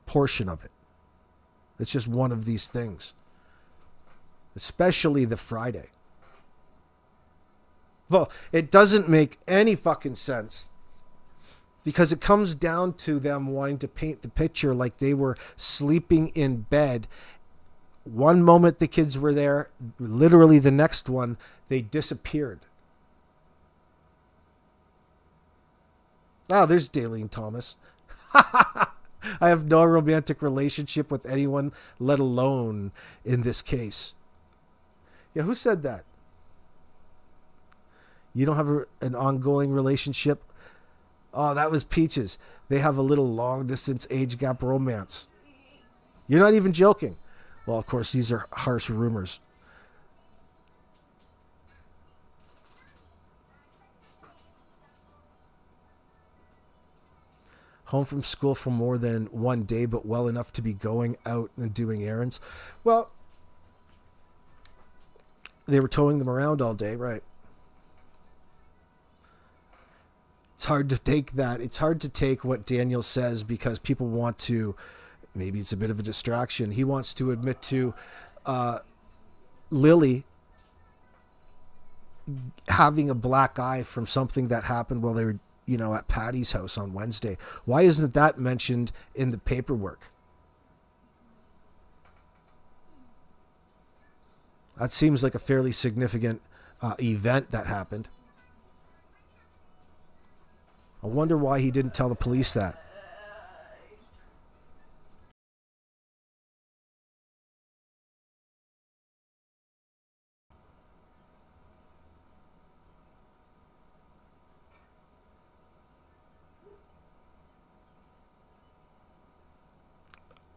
portion of it. It's just one of these things. Especially the Friday. Well, it doesn't make any fucking sense. Because it comes down to them wanting to paint the picture like they were sleeping in bed. One moment the kids were there, literally the next one, they disappeared. Oh, there's Daleen Thomas. I have no romantic relationship with anyone, let alone in this case. Yeah, who said that? You don't have an ongoing relationship? Oh, that was Peaches. They have a little long-distance age gap romance. You're not even joking. Well, of course, these are harsh rumors. Home from school for more than one day, but well enough to be going out and doing errands. Well, they were towing them around all day, right? It's hard to take that. It's hard to take what Daniel says because people want to, maybe it's a bit of a distraction. He wants to admit to Lily having a black eye from something that happened while they were, at Patty's house on Wednesday. Why isn't that mentioned in the paperwork? That seems like a fairly significant event that happened. I wonder why he didn't tell the police that.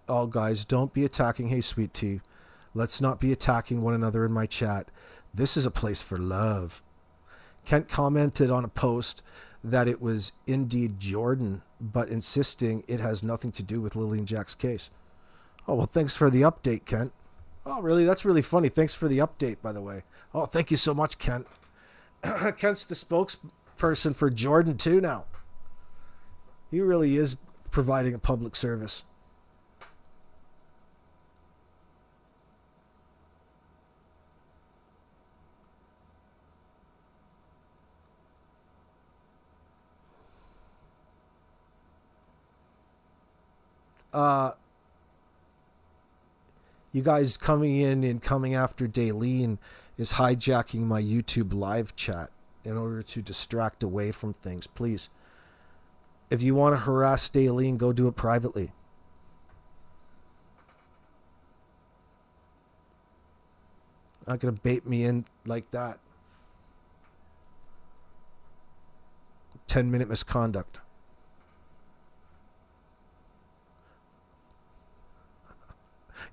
Oh, guys, don't be attacking. Hey, sweet tea. Let's not be attacking one another in my chat. This is a place for love. Kent commented on a post that it was indeed Jordan, but insisting it has nothing to do with Lily and Jack's case. Oh, well, thanks for the update, Kent. Oh, really? That's really funny. Thanks for the update, by the way. Oh, thank you so much, Kent. Kent's the spokesperson for Jordan, too, now. He really is providing a public service. You guys coming in and coming after Daleen is hijacking my YouTube live chat in order to distract away from things. Please, if you want to harass Daleen, go do it privately. Not going to bait me in like that. 10-minute misconduct.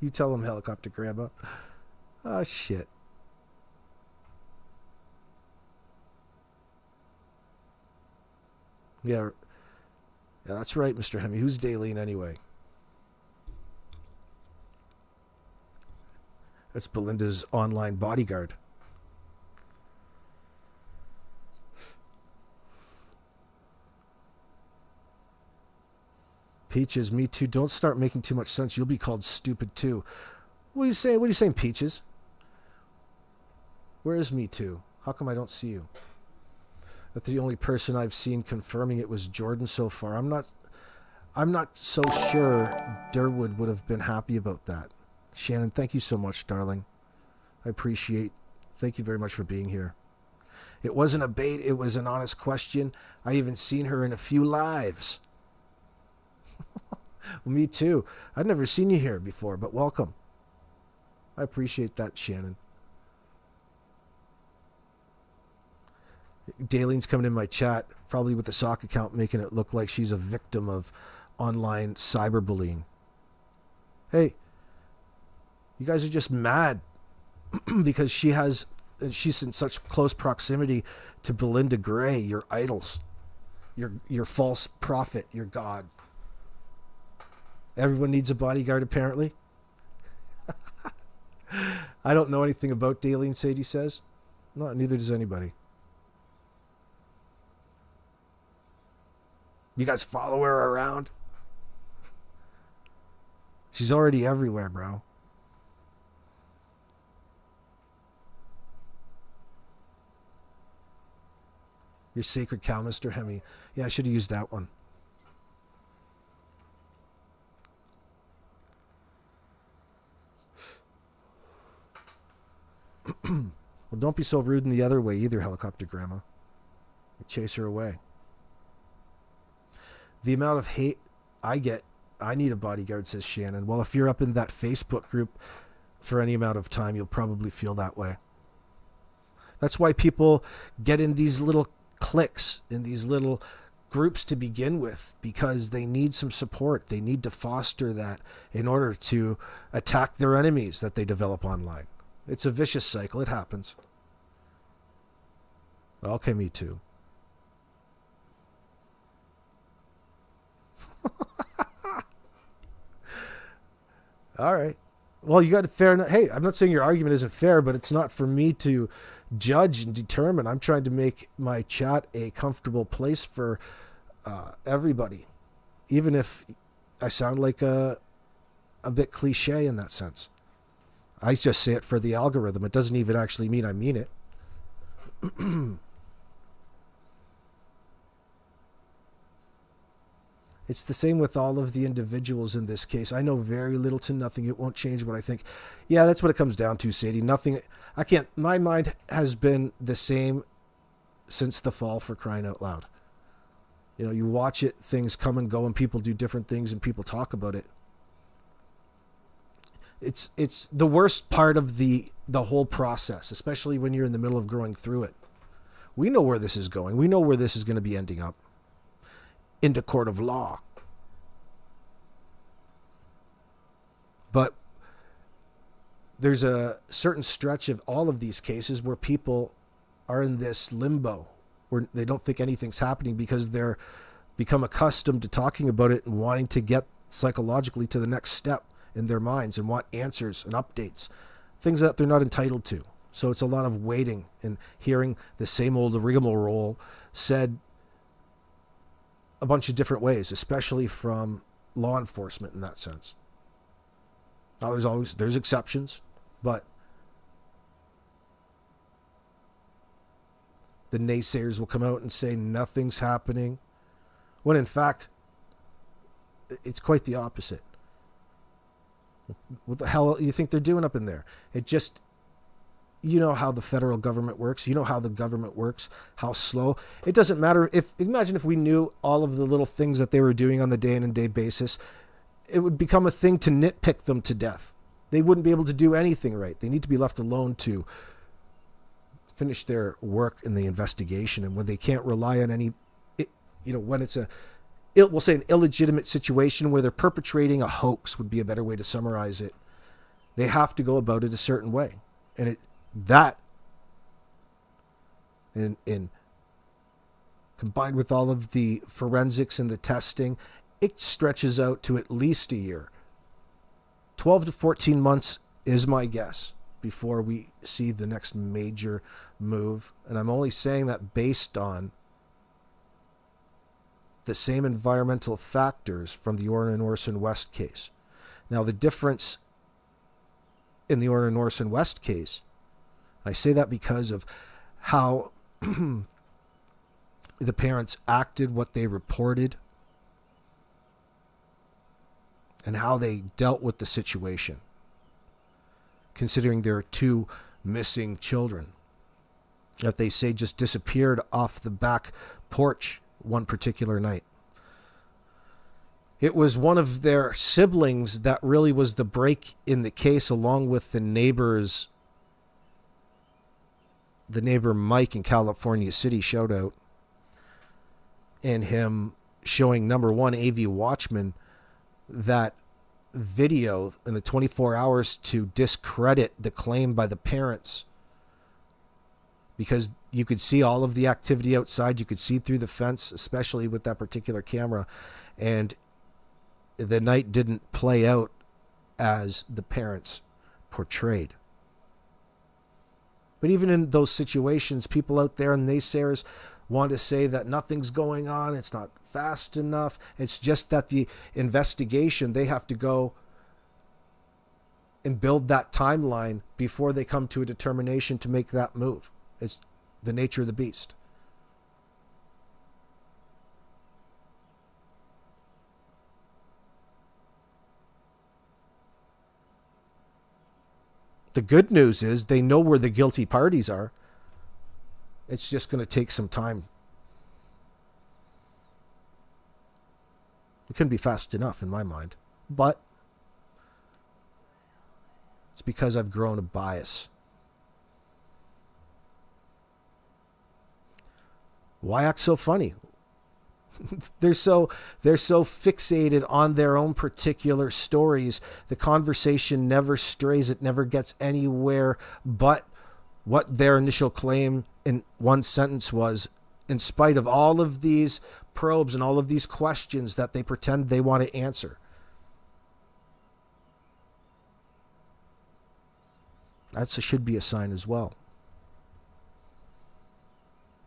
You tell him, helicopter grandma. Oh, shit. Yeah, that's right, Mr. Hemi. Who's Daleen anyway? That's Belinda's online bodyguard. Peaches, me too. Don't start making too much sense. You'll be called stupid too. What are you saying? What are you saying, Peaches? Where is me too? How come I don't see you? That's the only person I've seen confirming it was Jordan so far. I'm not so sure Durwood would have been happy about that. Shannon, thank you so much, darling. I appreciate. Thank you very much for being here. It wasn't a bait. It was an honest question. I even seen her in a few lives. Well, me too. I'd never seen you here before, but welcome. I appreciate that, Shannon. Daleen's coming in my chat, probably with the sock account, making it look like she's a victim of online cyberbullying. Hey, you guys are just mad because she's in such close proximity to Belinda Gray, your idols, your false prophet, your god. Everyone needs a bodyguard, apparently. I don't know anything about Daleen, Sadie says. No, neither does anybody. You guys follow her around? She's already everywhere, bro. Your sacred cow, Mr. Hemi. Yeah, I should have used that one. Well, don't be so rude in the other way either, helicopter grandma. You chase her away. The amount of hate I get, I need a bodyguard, says Shannon. Well, if you're up in that Facebook group for any amount of time, you'll probably feel that way. That's why people get in these little cliques, in these little groups to begin with, because they need some support. They need to foster that in order to attack their enemies that they develop online. It's a vicious cycle. It happens. Okay, me too. All right. Well, you got a fair enough. Hey, I'm not saying your argument isn't fair, but it's not for me to judge and determine. I'm trying to make my chat a comfortable place for everybody, even if I sound like a bit cliche in that sense. I just say it for the algorithm. It doesn't even actually mean I mean it. It's the same with all of the individuals in this case. I know very little to nothing. It won't change what I think. Yeah, that's what it comes down to, Sadie. Nothing. I can't. My mind has been the same since the fall, for crying out loud. You know, you watch it, things come and go, and people do different things, and people talk about it. It's the worst part of the whole process, especially when you're in the middle of growing through it. We know where this is going. We know where this is going to be ending up. Into court of law. But there's a certain stretch of all of these cases where people are in this limbo, where they don't think anything's happening because they're become accustomed to talking about it and wanting to get psychologically to the next step in their minds and want answers and updates, things that they're not entitled to. So it's a lot of waiting and hearing the same old rigmarole said a bunch of different ways, especially from law enforcement in that sense. Now, there's exceptions, but the naysayers will come out and say nothing's happening, when in fact, it's quite the opposite. What the hell do you think they're doing up in there? It just, you know how the federal government works. You know how the government works, how slow. It doesn't matter imagine if we knew all of the little things that they were doing on the day-in-and-day basis. It would become a thing to nitpick them to death. They wouldn't be able to do anything right. They need to be left alone to finish their work in the investigation. And when they can't rely on any, when it's we'll say an illegitimate situation where they're perpetrating a hoax would be a better way to summarize it. They have to go about it a certain way. And in combined with all of the forensics and the testing, it stretches out to at least a year. 12 to 14 months is my guess before we see the next major move. And I'm only saying that based on the same environmental factors from the Orson West case. Now, the difference in the Orson West case, I say that because of how the parents acted, what they reported, and how they dealt with the situation, considering there are 2 missing children that they say just disappeared off the back porch one particular night. It was one of their siblings that really was the break in the case, along with the neighbor Mike in California City, shout out, and him showing number 1 AV Watchman that video in the 24 hours to discredit the claim by the parents, because you could see all of the activity outside. You could see through the fence, especially with that particular camera, and the night didn't play out as the parents portrayed. But even in those situations, people out there and naysayers want to say that nothing's going on, it's not fast enough, it's just that the investigation, they have to go and build that timeline before they come to a determination to make that move. It's the nature of the beast. The good news is they know where the guilty parties are. It's just going to take some time. It couldn't be fast enough in my mind. But it's because I've grown a bias. Why act so funny? They're so fixated on their own particular stories. The conversation never strays. It never gets anywhere but what their initial claim in one sentence was, in spite of all of these probes and all of these questions that they pretend they want to answer. That should be a sign as well.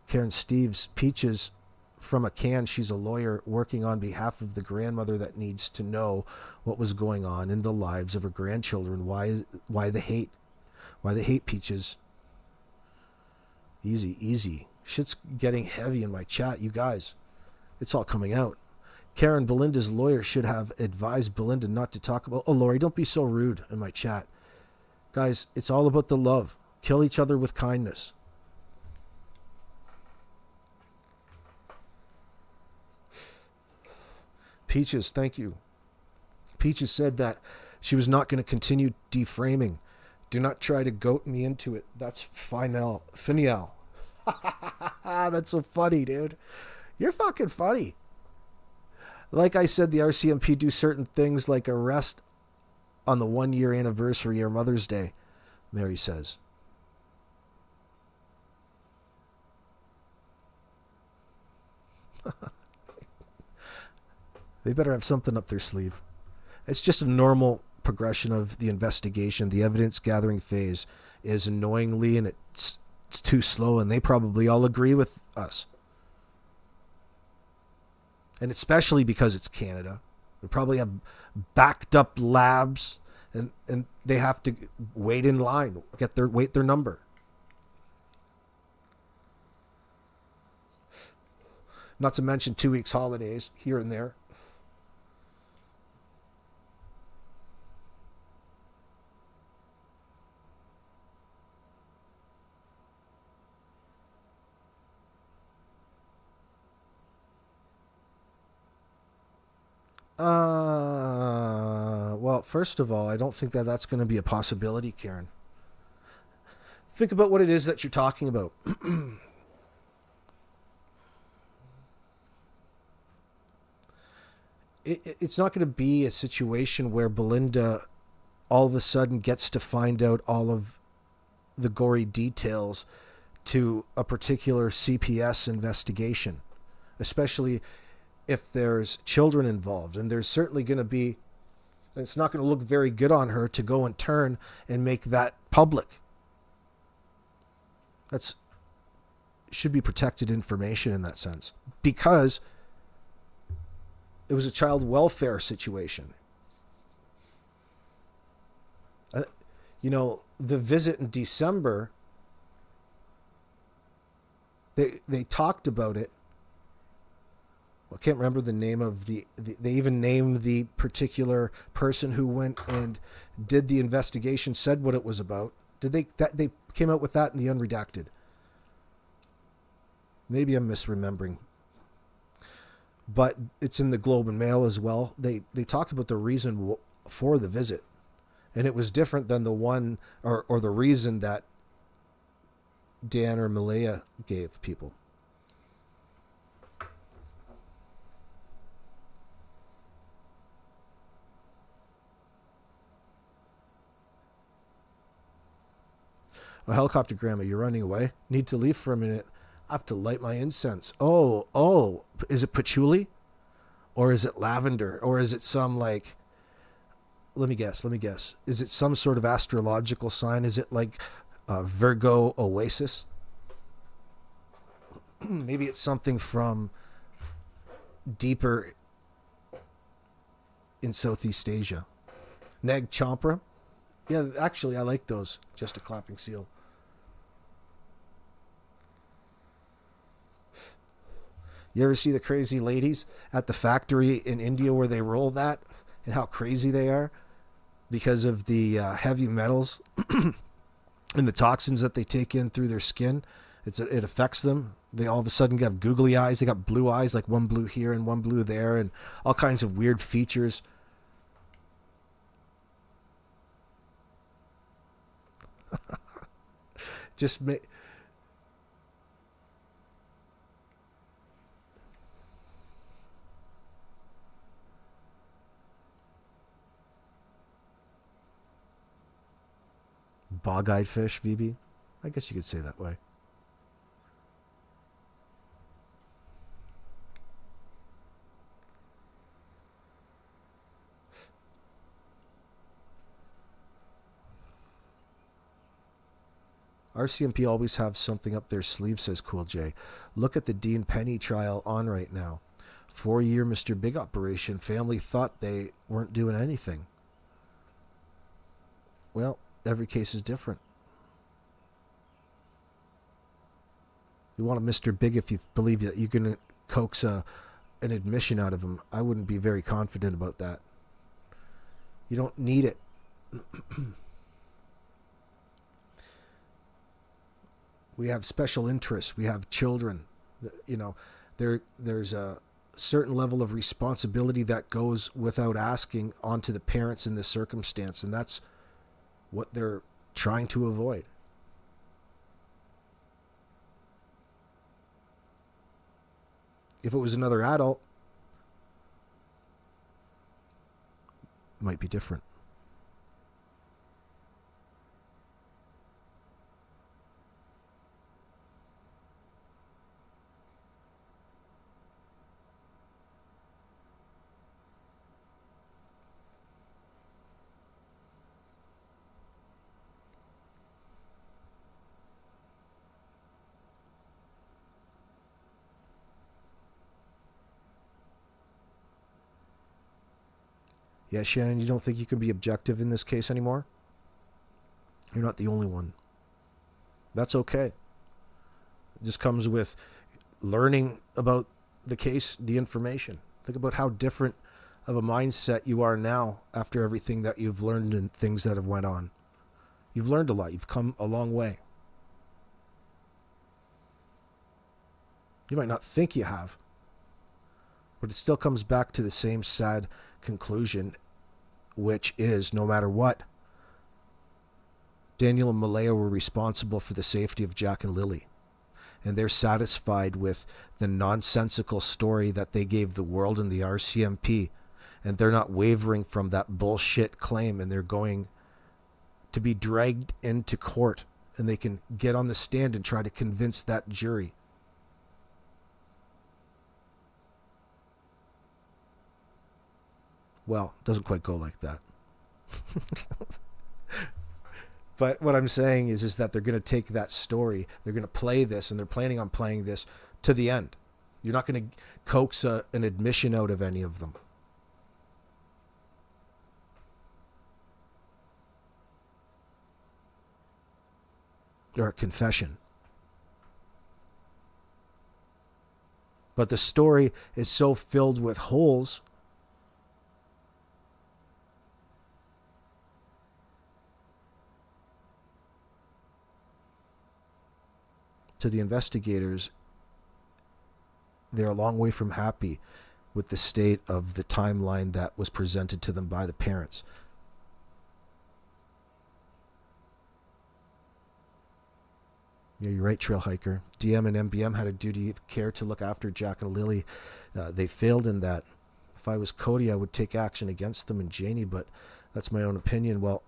Karen Steves, Peaches from a can. She's a lawyer working on behalf of the grandmother that needs to know what was going on in the lives of her grandchildren. Why the hate? Why the hate, Peaches? Easy. Shit's getting heavy in my chat, you guys. It's all coming out. Karen, Belinda's lawyer should have advised Belinda not to talk about... Oh, Lori, don't be so rude in my chat. Guys, it's all about the love. Kill each other with kindness. Peaches, thank you. Peaches said that she was not going to continue deframing. Do not try to goat me into it. That's finial. That's so funny, dude. You're fucking funny. Like I said, the RCMP do certain things like arrest on the 1-year anniversary or Mother's Day, Mary says. They better have something up their sleeve. It's just a normal progression of the investigation. The evidence gathering phase is annoyingly, and it's too slow, and they probably all agree with us. And especially because it's Canada. They probably have backed up labs, and they have to wait in line, wait their number. Not to mention 2 weeks holidays here and there. Well, first of all, I don't think that that's going to be a possibility, Karen. Think about what it is that you're talking about. It's not going to be a situation where Belinda all of a sudden gets to find out all of the gory details to a particular CPS investigation, especially if there's children involved. And there's certainly going to be, it's not going to look very good on her to go and turn and make that public. That's should be protected information in that sense, because it was a child welfare situation. The visit in December, they talked about it. Well, I can't remember the name of they even named the particular person who went and did the investigation, said what it was about. They came out with that in the unredacted? Maybe I'm misremembering. But it's in the Globe and Mail as well. They talked about the reason for the visit, and it was different than the one or the reason that Dan or Malaya gave people. A helicopter grandma, you're running away. Need to leave for a minute. I have to light my incense. Oh, is it patchouli? Or is it lavender? Or is it some let me guess. Is it some sort of astrological sign? Is it like Virgo Oasis? Maybe it's something from deeper in Southeast Asia. Nag Champra? Yeah, actually, I like those. Just a clapping seal. You ever see the crazy ladies at the factory in India where they roll that, and how crazy they are because of the heavy metals and the toxins that they take in through their skin? It affects them. They all of a sudden have googly eyes. They got blue eyes, like one blue here and one blue there, and all kinds of weird features. Just make... Bog-eyed fish, VB? I guess you could say that way. RCMP always have something up their sleeve, says Cool J. Look at the Dean Penny trial on right now. 4-year Mr. Big operation. Family thought they weren't doing anything. Well, every case is different. You want a Mr. Big if you believe that you can coax an admission out of him. I wouldn't be very confident about that. You don't need it. We have special interests. We have children. There's a certain level of responsibility that goes without asking onto the parents in this circumstance, and that's what they're trying to avoid. If it was another adult, it might be different. Yeah, Shannon, you don't think you can be objective in this case anymore? You're not the only one. That's okay. It just comes with learning about the case, the information. Think about how different of a mindset you are now after everything that you've learned and things that have went on. You've learned a lot. You've come a long way. You might not think you have, but it still comes back to the same sad conclusion, which is no matter what, Daniel and Malaya were responsible for the safety of Jack and Lily. And they're satisfied with the nonsensical story that they gave the world in the RCMP. And they're not wavering from that bullshit claim, and they're going to be dragged into court, and they can get on the stand and try to convince that jury. Well, it doesn't quite go like that. But what I'm saying is that they're going to take that story, they're going to play this, and they're planning on playing this to the end. You're not going to coax an admission out of any of them. Or a confession. But the story is so filled with holes to the investigators. They're a long way from happy with the state of the timeline that was presented to them by the parents. Yeah, you're right, Trail Hiker. DM and MBM had a duty of care to look after Jack and Lily. They failed in that. If I was Cody, I would take action against them and Janie, but that's my own opinion. Well,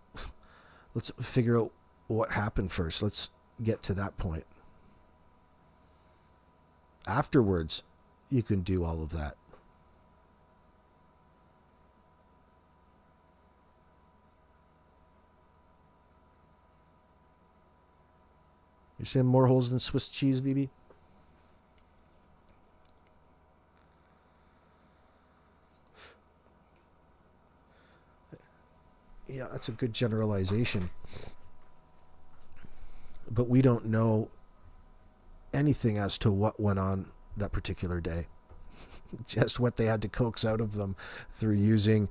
let's figure out what happened first. Let's get to that point. Afterwards, you can do all of that. You're seeing more holes than Swiss cheese, VB? Yeah, that's a good generalization. But we don't know anything as to what went on that particular day. Just what they had to coax out of them through using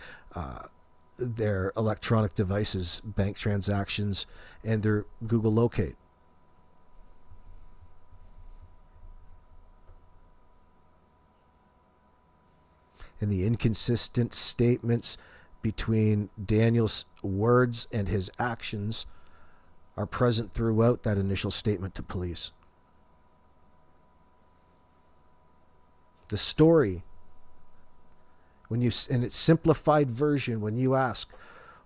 their electronic devices, bank transactions, and their Google Locate. And the inconsistent statements between Daniel's words and his actions are present throughout that initial statement to police. The story, in its simplified version, when you ask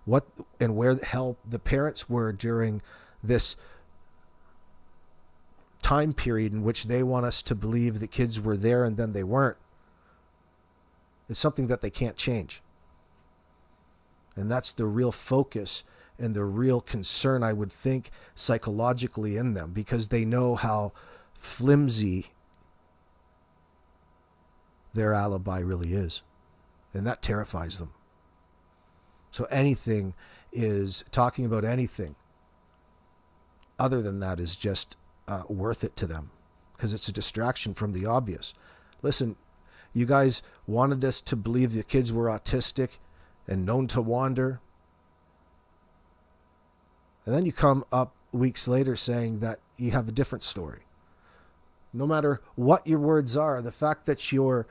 what and where the hell the parents were during this time period in which they want us to believe the kids were there and then they weren't, it's something that they can't change. And that's the real focus and the real concern, I would think, psychologically in them, because they know how flimsy their alibi really is. And that terrifies them. So anything is, talking about anything other than that is just worth it to them, because it's a distraction from the obvious. Listen, you guys wanted us to believe the kids were autistic and known to wander. And then you come up weeks later saying that you have a different story. No matter what your words are, the fact that you're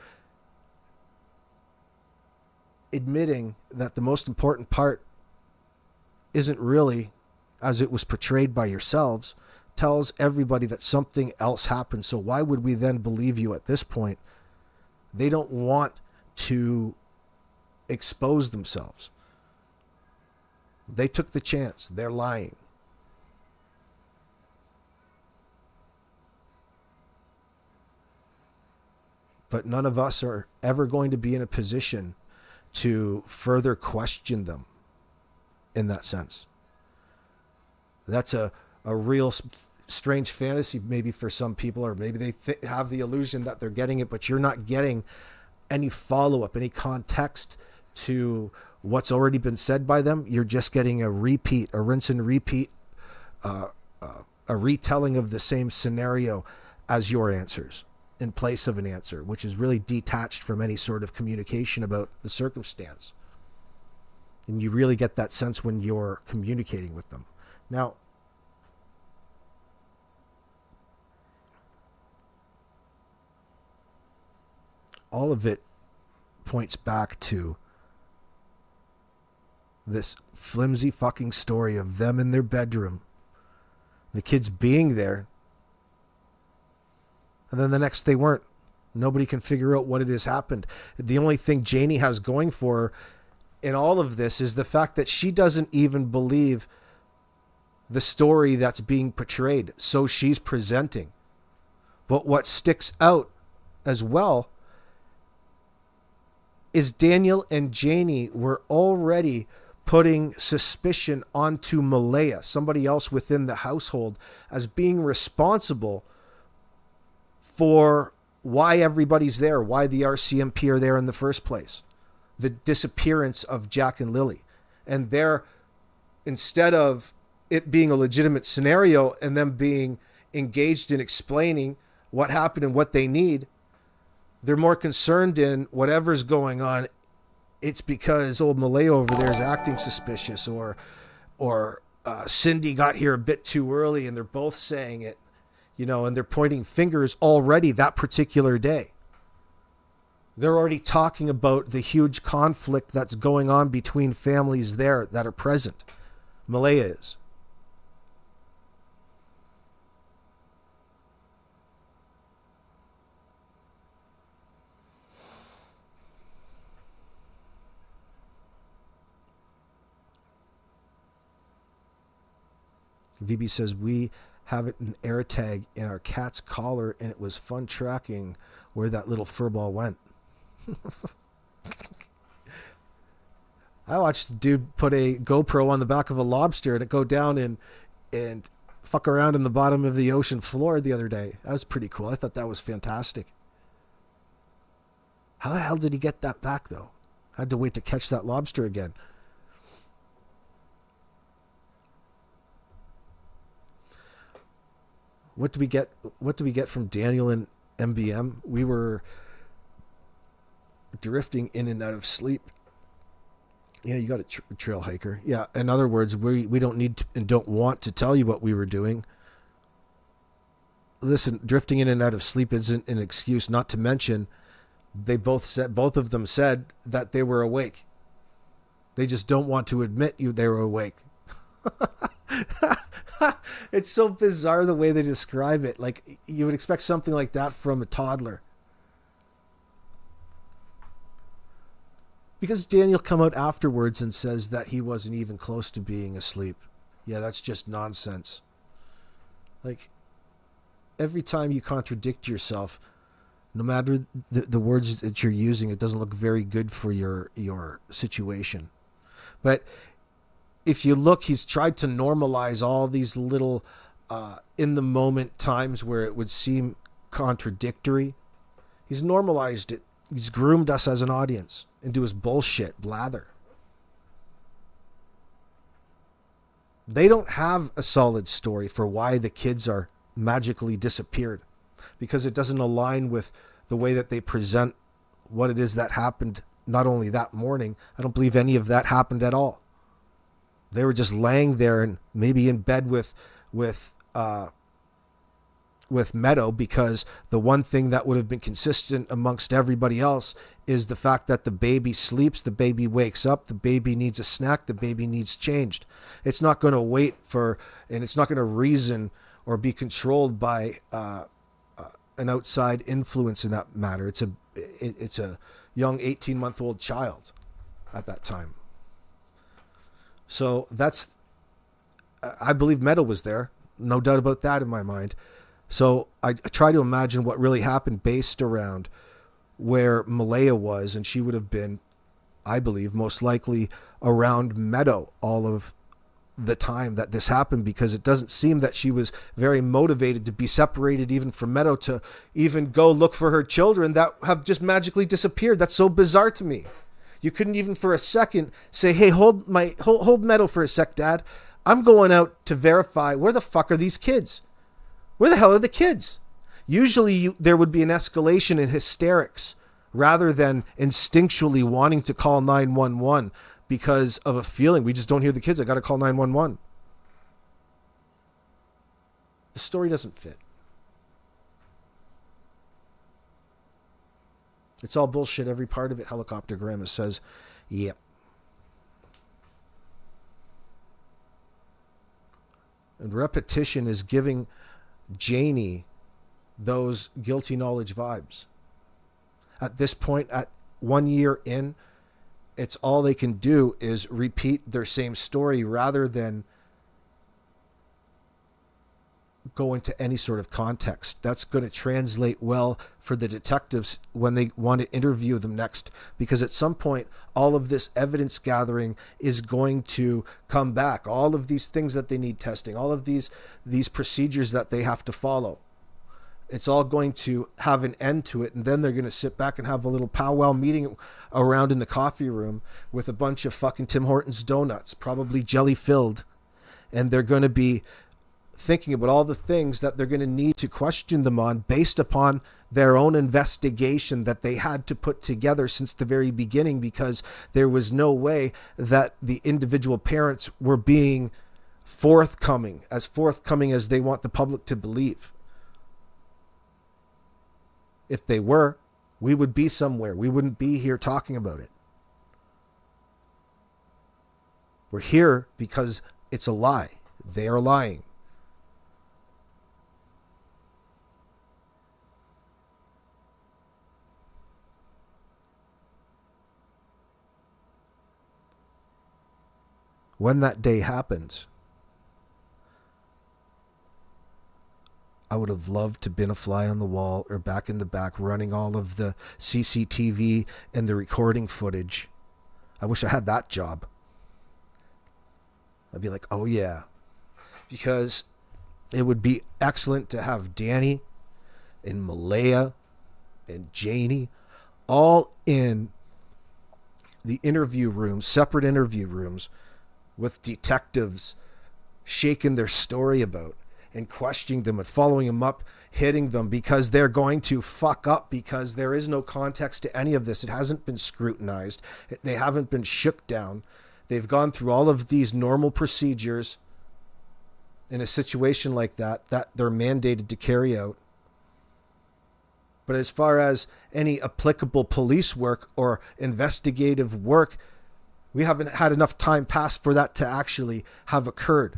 admitting that the most important part isn't really as it was portrayed by yourselves tells everybody that something else happened. So why would we then believe you at this point? They don't want to expose themselves. They took the chance. They're lying. But none of us are ever going to be in a position to further question them in that sense. That's a real strange fantasy maybe for some people, or maybe they have the illusion that they're getting it, but you're not getting any follow-up, any context to what's already been said by them. You're just getting a repeat, a rinse and repeat, a retelling of the same scenario as your answers in place of an answer, which is really detached from any sort of communication about the circumstance. And you really get that sense when you're communicating with them. Now, all of it points back to this flimsy fucking story of them in their bedroom, the kids being there, and then the next they weren't. Nobody can figure out what it has happened. The only thing Janie has going for her in all of this is the fact that she doesn't even believe the story that's being portrayed. So she's presenting. But what sticks out as well is Daniel and Janie were already putting suspicion onto Maleyha, somebody else within the household, as being responsible for why everybody's there, why the RCMP are there in the first place, the disappearance of Jack and Lily. And they're, instead of it being a legitimate scenario and them being engaged in explaining what happened and what they need, they're more concerned in whatever's going on. It's because old Malaya over there is acting suspicious, or Cyndy got here a bit too early, and they're both saying it, and they're pointing fingers already that particular day. They're already talking about the huge conflict that's going on between families there that are present. Malaya is. VB says, we have it an air tag in our cat's collar, and it was fun tracking where that little furball went. I watched a dude put a GoPro on the back of a lobster and it go down and fuck around in the bottom of the ocean floor the other day. That was pretty cool. I thought that was fantastic. How the hell did he get that back, though? I had to wait to catch that lobster again. What do we get from Daniel and MBM? We were drifting in and out of sleep. Yeah, you got a trail hiker. Yeah, in other words, we don't need to, and don't want to tell you what we were doing. Listen, drifting in and out of sleep isn't an excuse, not to mention both of them said that they were awake. They just don't want to admit they were awake. It's so bizarre the way they describe it. Like, you would expect something like that from a toddler. Because Daniel come out afterwards and says that he wasn't even close to being asleep. Yeah, that's just nonsense. Like, every time you contradict yourself, no matter the words that you're using, it doesn't look very good for your situation. But if you look, he's tried to normalize all these little in the moment times where it would seem contradictory. He's normalized it. He's groomed us as an audience into his bullshit blather. They don't have a solid story for why the kids are magically disappeared, because it doesn't align with the way that they present what it is that happened. Not only that morning, I don't believe any of that happened at all. They were just laying there and maybe in bed with Meadow, because the one thing that would have been consistent amongst everybody else is the fact that the baby sleeps, the baby wakes up, the baby needs a snack, the baby needs changed. It's not going to wait for, and it's not going to reason or be controlled by an outside influence in that matter. It's a young 18-month-old child at that time. So I believe Meadow was there. No doubt about that in my mind. So I try to imagine what really happened based around where Malaya was, and she would have been, I believe, most likely around Meadow all of the time that this happened, because it doesn't seem that she was very motivated to be separated even from Meadow, to even go look for her children that have just magically disappeared. That's so bizarre to me. You couldn't even for a second say, hey, hold Meadow for a sec, Dad. I'm going out to verify where the fuck are these kids? Where the hell are the kids? Usually there would be an escalation in hysterics rather than instinctually wanting to call 911 because of a feeling. We just don't hear the kids. I got to call 911. The story doesn't fit. It's all bullshit. Every part of it, Helicopter Grandma says, yep. And repetition is giving Janie those guilty knowledge vibes. At this point, at 1 year in, it's all they can do is repeat their same story rather than go into any sort of context. That's going to translate well for the detectives when they want to interview them next, because at some point all of this evidence gathering is going to come back. All of these things that they need testing, all of these procedures that they have to follow, it's all going to have an end to it. And then they're going to sit back and have a little powwow meeting around in the coffee room with a bunch of fucking Tim Hortons donuts, probably jelly filled, and they're going to be thinking about all the things that they're going to need to question them on based upon their own investigation that they had to put together since the very beginning, because there was no way that the individual parents were being forthcoming as they want the public to believe. If they were, we would be somewhere. We wouldn't be here talking about it. We're here because it's a lie. They are lying. When that day happens, I would have loved to have been a fly on the wall or back in the back running all of the CCTV and the recording footage. I wish I had that job. I'd be like, oh yeah. Because it would be excellent to have Danny and Maleyha and Janie all in the interview rooms, separate interview rooms, with detectives shaking their story about and questioning them and following them up, hitting them, because they're going to fuck up, because there is no context to any of this. It hasn't been scrutinized. They haven't been shook down. They've gone through all of these normal procedures in a situation like that they're mandated to carry out. But as far as any applicable police work or investigative work, we haven't had enough time pass for that to actually have occurred.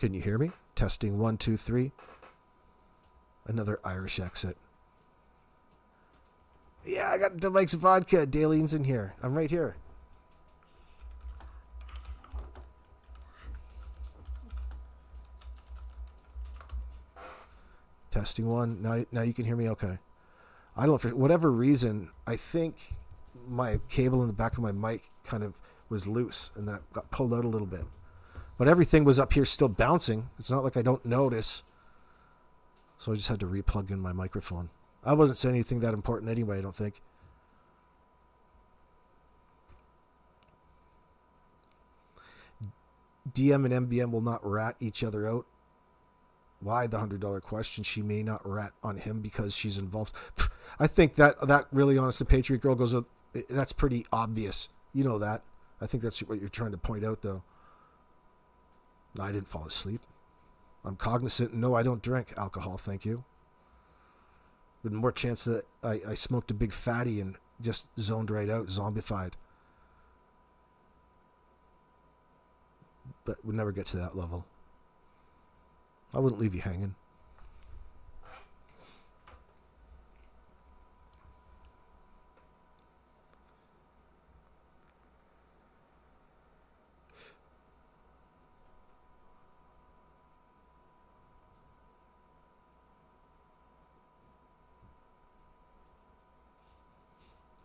Can you hear me? Testing 1, 2, 3. Another Irish exit. Yeah, I got Mike's vodka. Dalene's in here. I'm right here. Testing 1. Now you can hear me okay. I don't know, for whatever reason, I think my cable in the back of my mic kind of was loose and then it got pulled out a little bit. But everything was up here still bouncing. It's not like I don't notice. So I just had to replug in my microphone. I wasn't saying anything that important anyway, I don't think. DM and MBM will not rat each other out. Why? The $100 question. She may not rat on him because she's involved. I think that really, honest, the Patriot Girl goes, that's pretty obvious. You know that. I think that's what you're trying to point out, though. No, I didn't fall asleep. I'm cognizant. No, I don't drink alcohol, thank you. With more chance that I smoked a big fatty and just zoned right out, zombified. But we'd never get to that level. I wouldn't leave you hanging.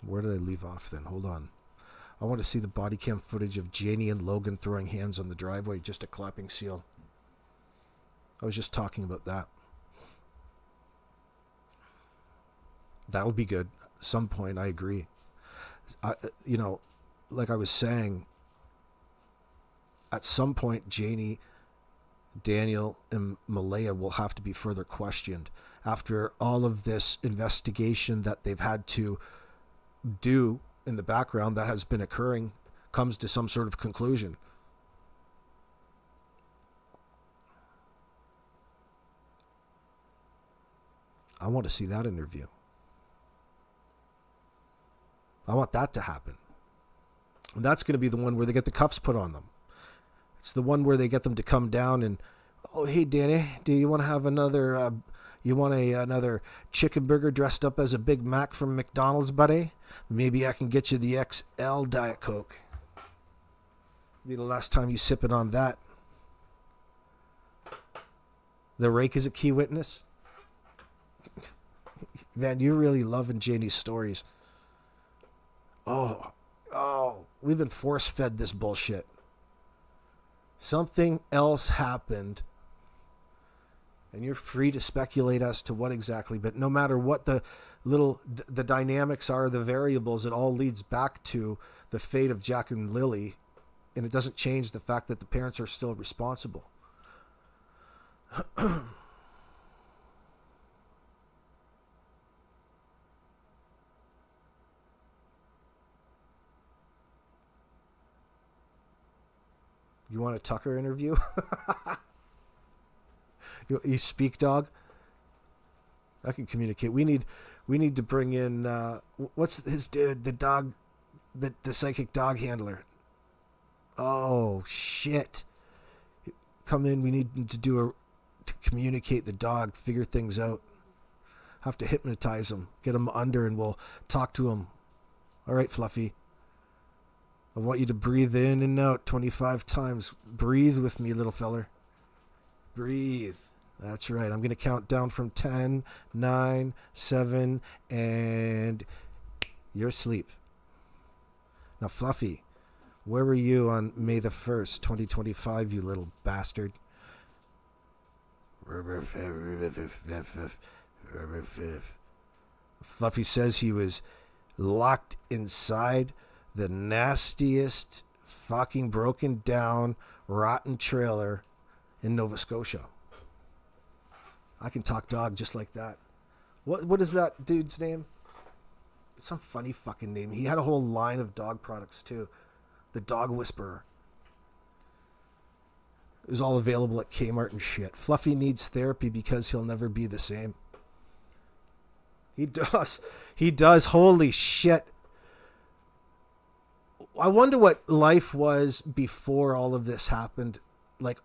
Where did I leave off then? Hold on. I want to see the body cam footage of Janie and Logan throwing hands on the driveway, just a clapping seal. I was just talking about that. That'll be good. At some point, I agree. Like I was saying, at some point, Janie, Daniel, and Malaya will have to be further questioned after all of this investigation that they've had to do in the background that has been occurring comes to some sort of conclusion. I want to see that interview. I want that to happen. And that's going to be the one where they get the cuffs put on them. It's the one where they get them to come down and, oh, hey, Danny, do you want to have another, another chicken burger dressed up as a Big Mac from McDonald's, buddy? Maybe I can get you the XL Diet Coke. Be the last time you sip it on that. The rake is a key witness. Man, you're really loving Janie's stories. Oh, we've been force-fed this bullshit. Something else happened, and you're free to speculate as to what exactly, but no matter what the dynamics are, the variables, it all leads back to the fate of Jack and Lily, and it doesn't change the fact that the parents are still responsible. You want a Tucker interview? You speak, dog? I can communicate. We need to bring in what's his dude? The dog, the psychic dog handler. Oh shit! Come in. We need to communicate the dog, figure things out. Have to hypnotize him, get him under, and we'll talk to him. All right, Fluffy. I want you to breathe in and out 25 times. Breathe with me, little feller. Breathe. That's right. I'm going to count down from 10, 9, 7, and you're asleep. Now, Fluffy, where were you on May the 1st, 2025, you little bastard? Fluffy says he was locked inside the nastiest, fucking broken down, rotten trailer in Nova Scotia. I can talk dog just like that. What is that dude's name? It's some funny fucking name. He had a whole line of dog products too. The Dog Whisperer. It was all available at Kmart and shit. Fluffy needs therapy because he'll never be the same. He does. He does. Holy shit. I wonder what life was before all of this happened. Like,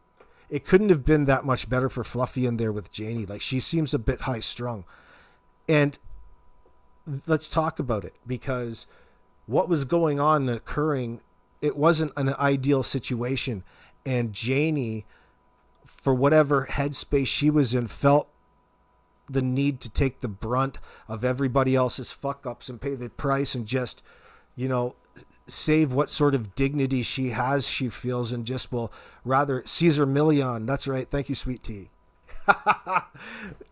it couldn't have been that much better for Fluffy in there with Janie. Like, she seems a bit high strung. And let's talk about it, because what was going on and occurring, it wasn't an ideal situation. And Janie, for whatever headspace she was in, felt the need to take the brunt of everybody else's fuck ups and pay the price and just, save what sort of dignity she has, she feels, and just will rather Caesar Million. That's right. Thank you, sweet tea.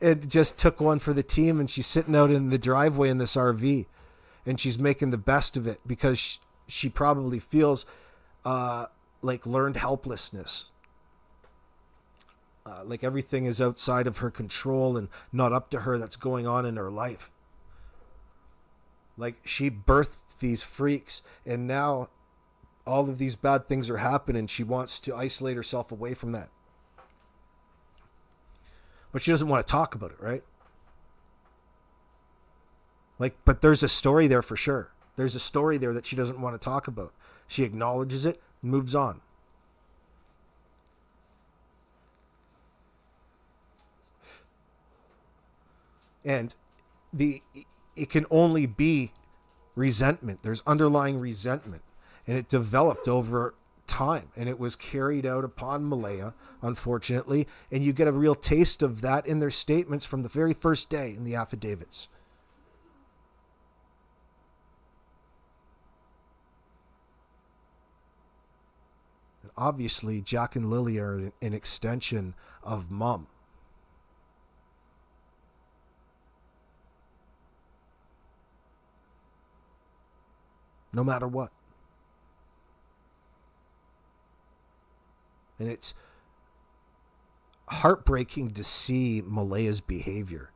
It just took one for the team, and she's sitting out in the driveway in this RV, and she's making the best of it because she probably feels like learned helplessness. Like everything is outside of her control and not up to her that's going on in her life. Like, she birthed these freaks, and now all of these bad things are happening. She wants to isolate herself away from that. But she doesn't want to talk about it, right? Like, but there's a story there for sure. There's a story there that she doesn't want to talk about. She acknowledges it, moves on. And it can only be resentment. There's underlying resentment, and it developed over time, and it was carried out upon Maleyha, unfortunately, and you get a real taste of that in their statements from the very first day in the affidavits. And obviously, Jack and Lily are an extension of Mom. No matter what. And it's heartbreaking to see Maleyha's behavior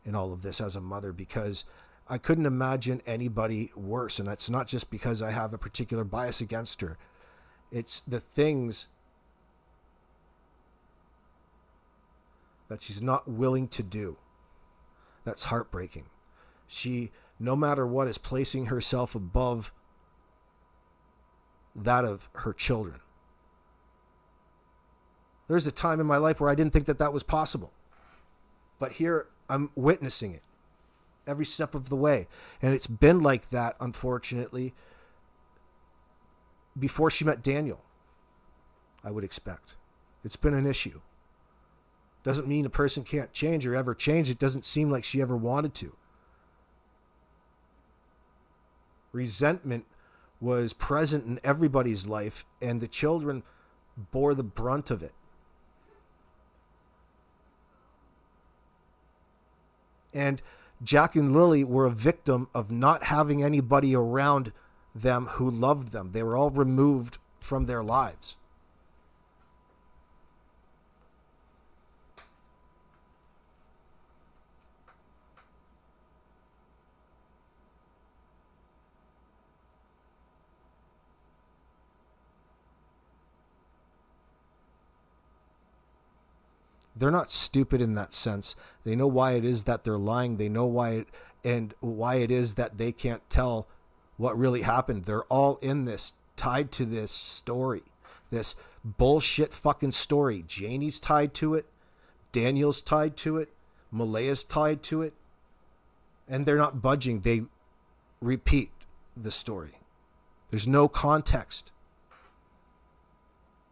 in all of this as a mother, because I couldn't imagine anybody worse. And that's not just because I have a particular bias against her. It's the things that she's not willing to do. That's heartbreaking. She, no matter what, is placing herself above that of her children. There's a time in my life where I didn't think that that was possible. But here I'm witnessing it every step of the way. And it's been like that, unfortunately, before she met Daniel, I would expect. It's been an issue. Doesn't mean a person can't change or ever change. It doesn't seem like she ever wanted to. Resentment was present in everybody's life, and the children bore the brunt of it. And Jack and Lily were a victim of not having anybody around them who loved them. They were all removed from their lives. They're not stupid in that sense. They know why it is that they're lying. They know why it is that they can't tell what really happened. They're all in this, tied to this story, this bullshit fucking story. Janie's tied to it. Daniel's tied to it. Maleyha's tied to it. And they're not budging. They repeat the story. There's no context.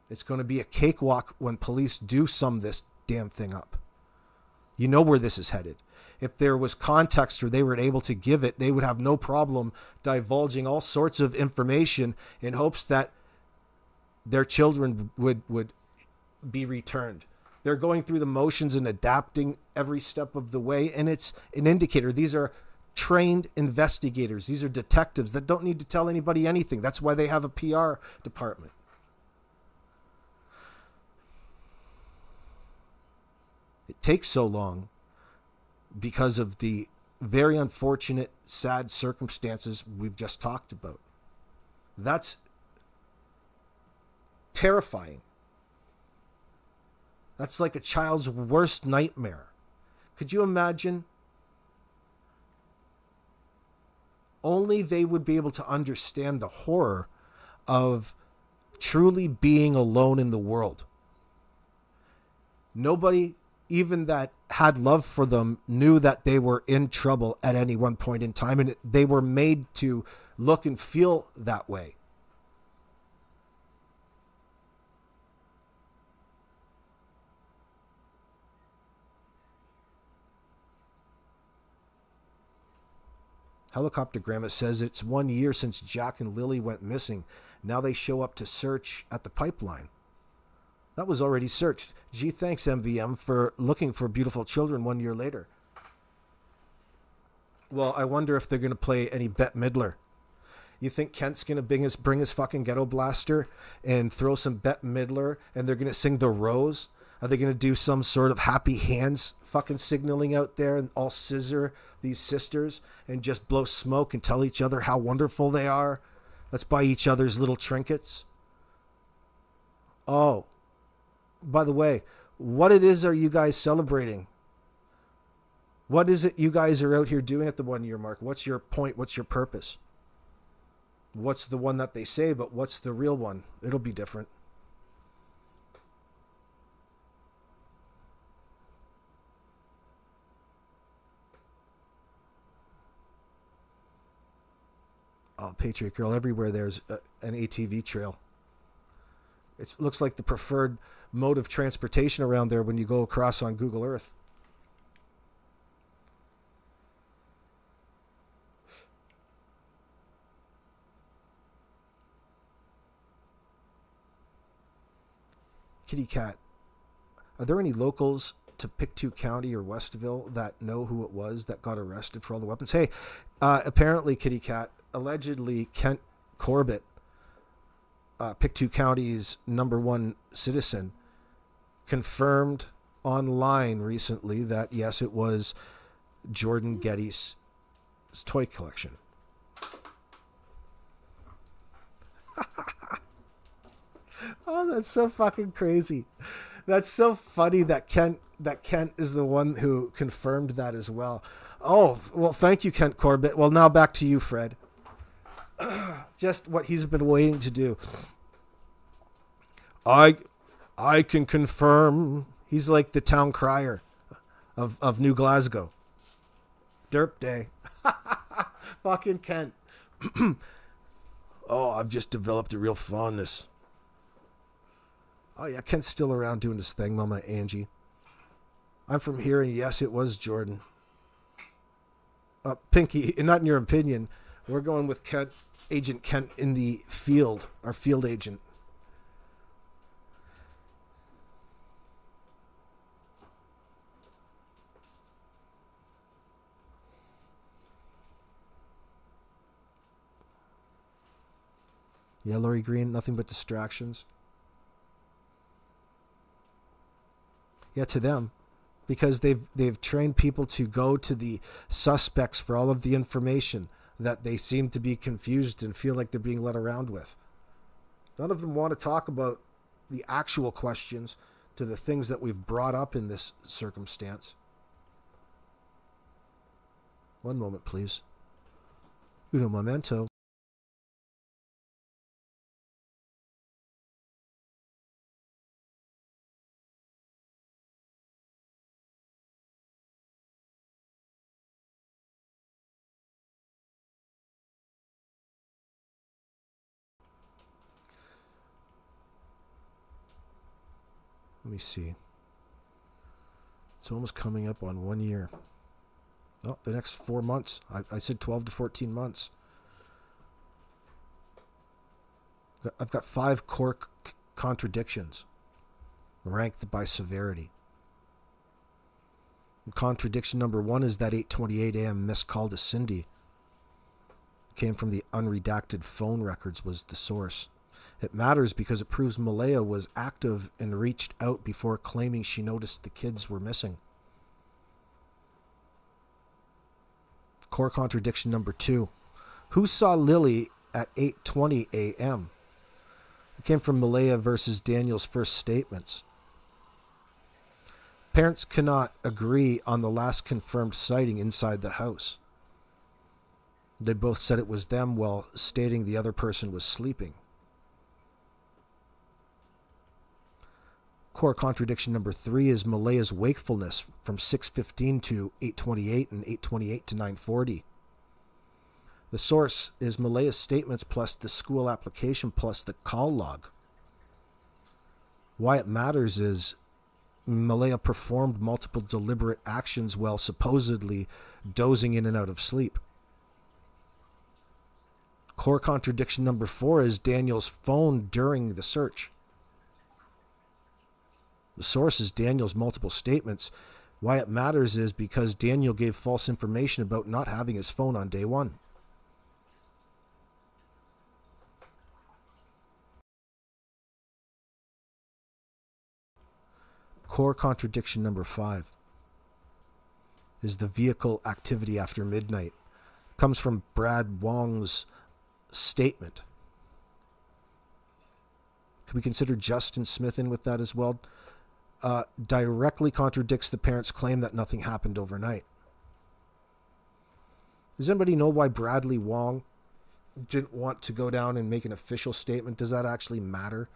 It's going to be a cakewalk when police do sum this damn thing up. You know where this is headed. If there was context or they were able to give it, they would have no problem divulging all sorts of information in hopes that their children would be returned. They're going through the motions and adapting every step of the way, and it's an indicator. These are trained investigators. These are detectives that don't need to tell anybody anything. That's why they have a PR department. It takes so long because of the very unfortunate, sad circumstances we've just talked about. That's terrifying. That's like a child's worst nightmare. Could you imagine? Only they would be able to understand the horror of truly being alone in the world. Nobody, even that had love for them, knew that they were in trouble at any one point in time, and they were made to look and feel that way. Helicopter Grandma says it's 1 year since Jack and Lily went missing. Now they show up to search at the pipeline. That was already searched. Gee, thanks, MVM, for looking for beautiful children 1 year later. Well, I wonder if they're going to play any Bette Midler. You think Kent's going to bring his fucking ghetto blaster and throw some Bette Midler and they're going to sing The Rose? Are they going to do some sort of happy hands fucking signaling out there and all scissor these sisters and just blow smoke and tell each other how wonderful they are? Let's buy each other's little trinkets. Oh, by the way, what it is are you guys celebrating? What is it you guys are out here doing at the 1 year mark? What's your point? What's your purpose? What's the one that they say, but what's the real one? It'll be different. Oh, Patriot Girl, everywhere there's an ATV trail. It looks like the preferred mode of transportation around there when you go across on Google Earth. Kitty Cat, are there any locals to Pictou County or Westville that know who it was that got arrested for all the weapons? Hey, apparently, Kitty Cat, allegedly Kent Corbett, Pictou County's #1 citizen, confirmed online recently that yes, it was Jordan Getty's toy collection. Oh, that's so fucking crazy. That's so funny that Kent is the one who confirmed that as well. Oh, well, thank you, Kent Corbett. Well, now back to you, Fred. Just what he's been waiting to do. I can confirm. He's like the town crier of New Glasgow. Derp Day. Fucking Kent. Oh, I've just developed a real fondness. Oh, yeah, Kent's still around doing his thing, Mama Angie. I'm from here, and yes, it was Jordan. Pinky, not in your opinion, we're going with Kent, Agent Kent in the field, our field agent. Yeah, Lori Green, nothing but distractions. Yeah, to them, because they've trained people to go to the suspects for all of the information that they seem to be confused and feel like they're being led around with. None of them want to talk about the actual questions to the things that we've brought up in this circumstance. One moment, please. Uno momento. Let me see. It's almost coming up on 1 year. Oh, the next 4 months. I said 12 to 14 months. I've got 5 core contradictions ranked by severity. Contradiction number 1 is that 8:28 a.m. missed call to Cyndy. Came from the unredacted phone records was the source. It matters because it proves Maleyha was active and reached out before claiming she noticed the kids were missing. Core contradiction number 2. Who saw Lily at 8:20 a.m.? It came from Maleyha versus Daniel's first statements. Parents cannot agree on the last confirmed sighting inside the house. They both said it was them while stating the other person was sleeping. Core contradiction number 3 is Maleyha's wakefulness from 6:15 to 8:28 and 8:28 to 9:40. The source is Maleyha's statements plus the school application plus the call log. Why it matters is Maleyha performed multiple deliberate actions while supposedly dozing in and out of sleep. Core contradiction number 4 is Daniel's phone during the search. The source is Daniel's multiple statements. Why it matters is because Daniel gave false information about not having his phone on day 1. Core contradiction number 5 is the vehicle activity after midnight. It comes from Brad Wong's statement. Can we consider Justin Smith in with that as well? Directly contradicts the parents' claim that nothing happened overnight. Does anybody know why Bradley Wong didn't want to go down and make an official statement? Does that actually matter?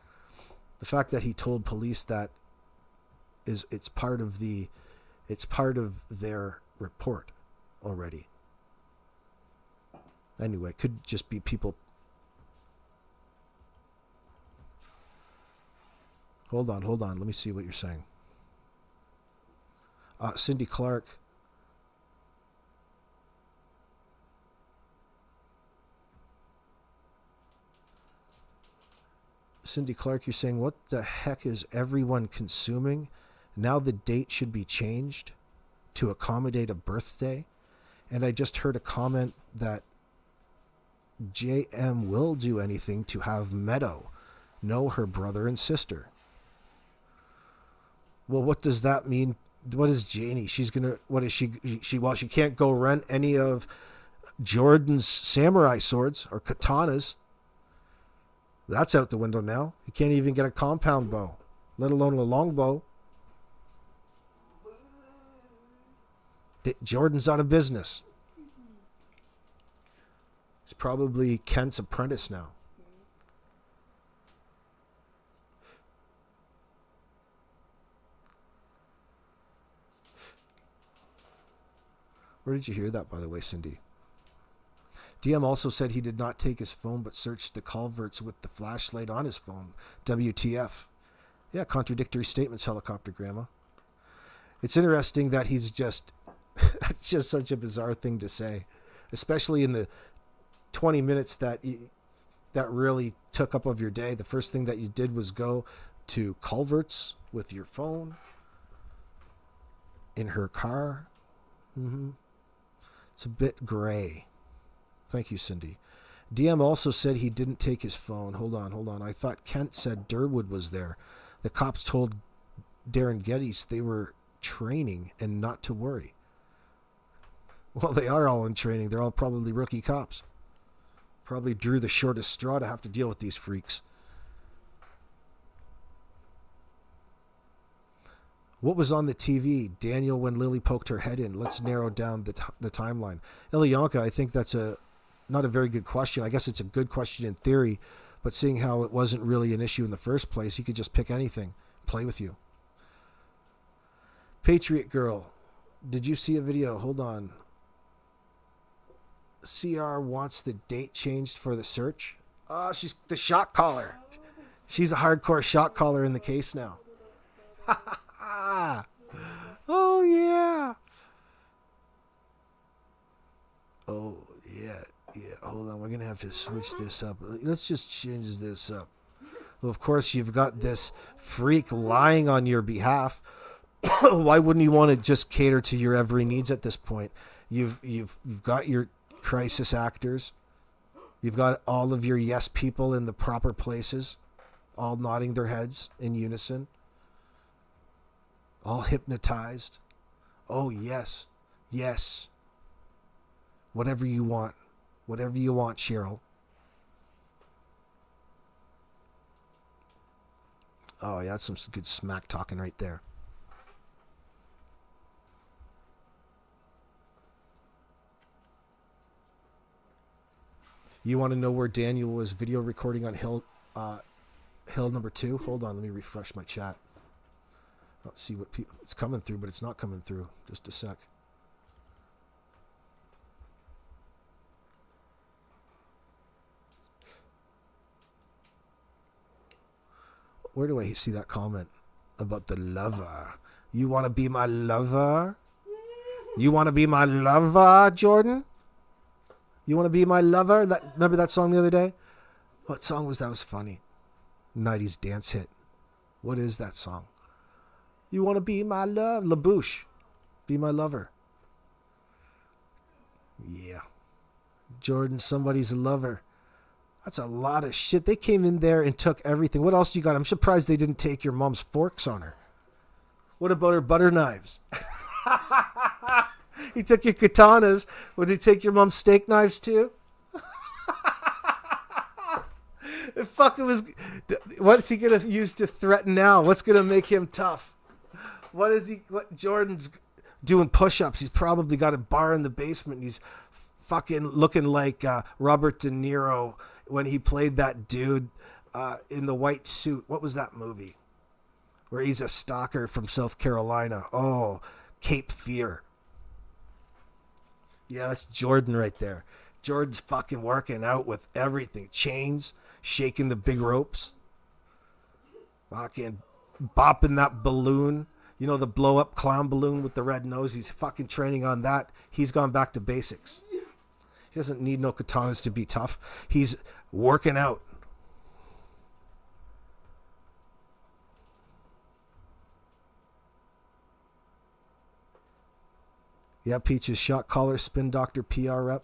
The fact that he told police that it's part of their report already. Anyway, it could just be people. Hold on. Let me see what you're saying. Cyndy Clark. Cyndy Clark, you're saying, what the heck is everyone consuming? Now the date should be changed to accommodate a birthday. And I just heard a comment that JM will do anything to have Meadow know her brother and sister. Well, what does that mean? What is Janie? What is she? Well, she can't go rent any of Jordan's samurai swords or katanas. That's out the window now. You can't even get a compound bow, let alone a longbow. Jordan's out of business. He's probably Kent's apprentice now. Where did you hear that, by the way, Cyndy? DM also said he did not take his phone but searched the culverts with the flashlight on his phone. WTF. Yeah, contradictory statements, Helicopter Grandma. It's interesting that he's just such a bizarre thing to say, especially in the 20 minutes that really took up of your day. The first thing that you did was go to culverts with your phone in her car. It's a bit gray. Thank you, Cyndy. DM also said he didn't take his phone. Hold on. I thought Kent said Durwood was there. The cops told Darren Geddes they were training and not to worry. Well, they are all in training. They're all probably rookie cops. Probably drew the shortest straw to have to deal with these freaks. What was on the TV? Daniel when Lily poked her head in. Let's narrow down the timeline. Ilyanka, I think that's not a very good question. I guess it's a good question in theory, but seeing how it wasn't really an issue in the first place, you could just pick anything. Play with you. Patriot Girl, did you see a video? Hold on. CR wants the date changed for the search. She's the shot caller. She's a hardcore shot caller in the case now. Oh, yeah. Oh, yeah. Hold on. We're going to have to switch this up. Let's just change this up. Well, of course, you've got this freak lying on your behalf. Why wouldn't you want to just cater to your every needs at this point? You've got your crisis actors. You've got all of your yes people in the proper places, all nodding their heads in unison. All hypnotized. Oh, yes. Yes. Whatever you want. Whatever you want, Cheryl. Oh, yeah, that's some good smack talking right there. You want to know where Daniel was video recording on Hill number 2? Hold on, let me refresh my chat. Let's see what it's coming through, but it's not coming through. Just a sec. Where do I see that comment about the lover? You want to be my lover? You want to be my lover, Jordan? You want to be my lover? Remember that song the other day? What song was that? It was funny. 90s dance hit. What is that song? You want to be my love? LaBouche. Be my lover. Yeah. Jordan, somebody's a lover. That's a lot of shit. They came in there and took everything. What else you got? I'm surprised they didn't take your mom's forks on her. What about her butter knives? He took your katanas. Would he take your mom's steak knives too? What's he gonna use to threaten now? What's gonna make him tough? What Jordan's doing push-ups. He's probably got a bar in the basement. He's fucking looking like Robert De Niro when he played that dude in the white suit. What was that movie? Where he's a stalker from South Carolina. Oh, Cape Fear. Yeah, that's Jordan right there. Jordan's fucking working out with everything. Chains, shaking the big ropes. Fucking bopping that balloon. You know, the blow-up clown balloon with the red nose. He's fucking training on that. He's gone back to basics. He doesn't need no katanas to be tough. He's working out. Yeah, Peaches, shot caller, spin doctor, PR rep.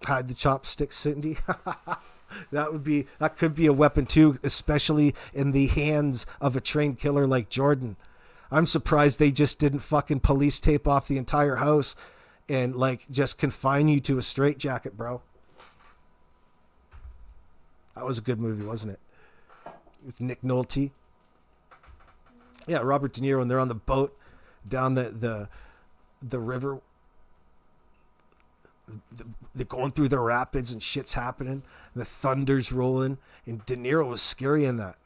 Hide the chopsticks, Cyndy. That could be a weapon too, especially in the hands of a trained killer like Jordan. I'm surprised they just didn't fucking police tape off the entire house and like just confine you to a straitjacket, bro. That was a good movie, wasn't it? With Nick Nolte. Yeah, Robert De Niro, and they're on the boat down the river. They're going through the rapids and shit's happening. The thunder's rolling. And De Niro was scary in that.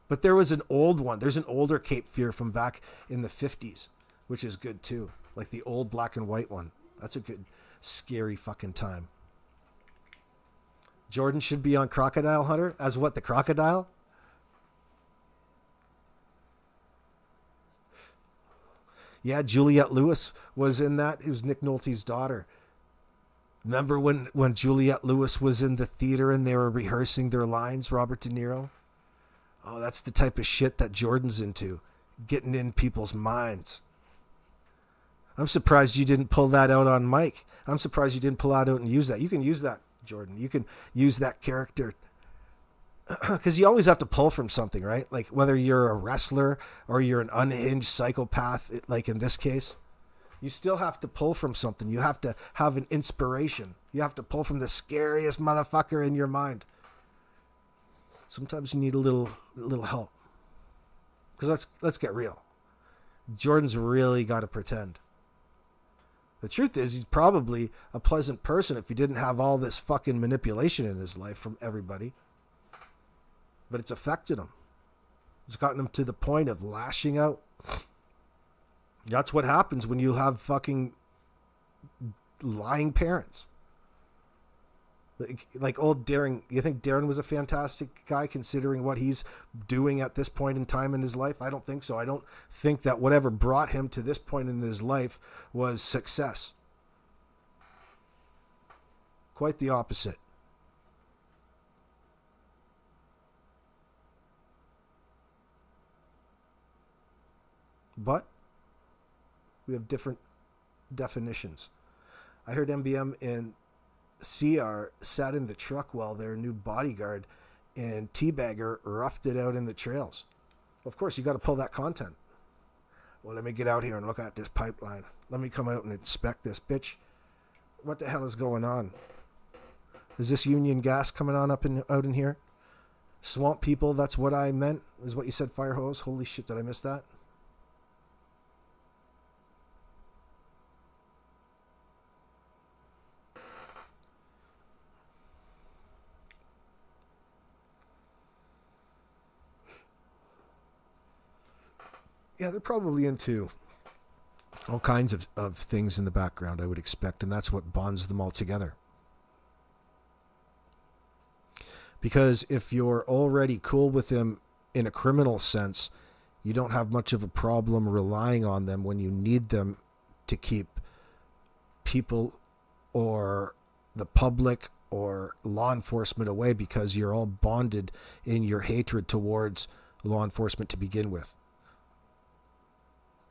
But there was an old one. There's an older Cape Fear from back in the 50s, which is good too. Like the old black and white one. That's a good, scary fucking time. Jordan should be on Crocodile Hunter. As what, the crocodile? Yeah, Juliette Lewis was in that. It was Nick Nolte's daughter. Remember when Juliette Lewis was in the theater and they were rehearsing their lines, Robert De Niro? Oh, that's the type of shit that Jordan's into. Getting in people's minds. I'm surprised you didn't pull that out on mic. I'm surprised you didn't pull that out and use that. You can use that, Jordan. You can use that character. Because you always have to pull from something, right? Like whether you're a wrestler or you're an unhinged psychopath, like in this case, you still have to pull from something. You have to have an inspiration. You have to pull from the scariest motherfucker in your mind. Sometimes you need a little help. Because let's get real. Jordan's really got to pretend. The truth is, he's probably a pleasant person if he didn't have all this fucking manipulation in his life from everybody. But it's affected him. It's gotten him to the point of lashing out. That's what happens when you have fucking lying parents. Like old Darren. You think Darren was a fantastic guy considering what he's doing at this point in time in his life? I don't think so. I don't think that whatever brought him to this point in his life was success. Quite the opposite. But we have different definitions. I heard MBM and CR sat in the truck while their new bodyguard and Teabagger roughed it out in the trails. Of course, you got to pull that content. Well, let me get out here and look at this pipeline. Let me come out and inspect this. Bitch, what the hell is going on? Is this Union Gas coming on out in here? Swamp people, that's what I meant, is what you said, fire hose. Holy shit, did I miss that? Yeah, they're probably into all kinds of things in the background, I would expect, and that's what bonds them all together. Because if you're already cool with them in a criminal sense, you don't have much of a problem relying on them when you need them to keep people or the public or law enforcement away, because you're all bonded in your hatred towards law enforcement to begin with.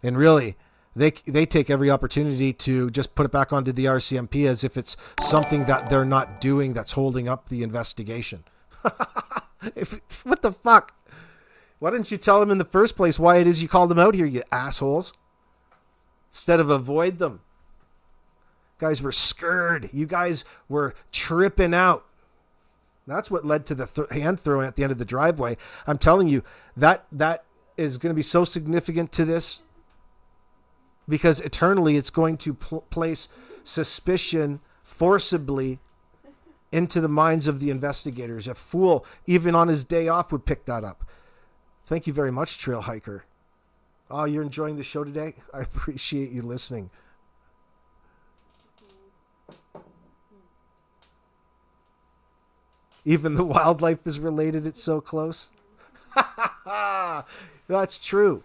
And really, they take every opportunity to just put it back onto the RCMP as if it's something that they're not doing that's holding up the investigation. What the fuck? Why didn't you tell them in the first place why it is you called them out here, you assholes? Instead of avoid them. Guys were scared. You guys were tripping out. That's what led to the hand throwing at the end of the driveway. I'm telling you, that is going to be so significant to this, because eternally it's going to place suspicion forcibly into the minds of the investigators. A fool, even on his day off, would pick that up. Thank you very much, Trail Hiker. Oh, you're enjoying the show today? I appreciate you listening. Even the wildlife is related. It's so close. That's true.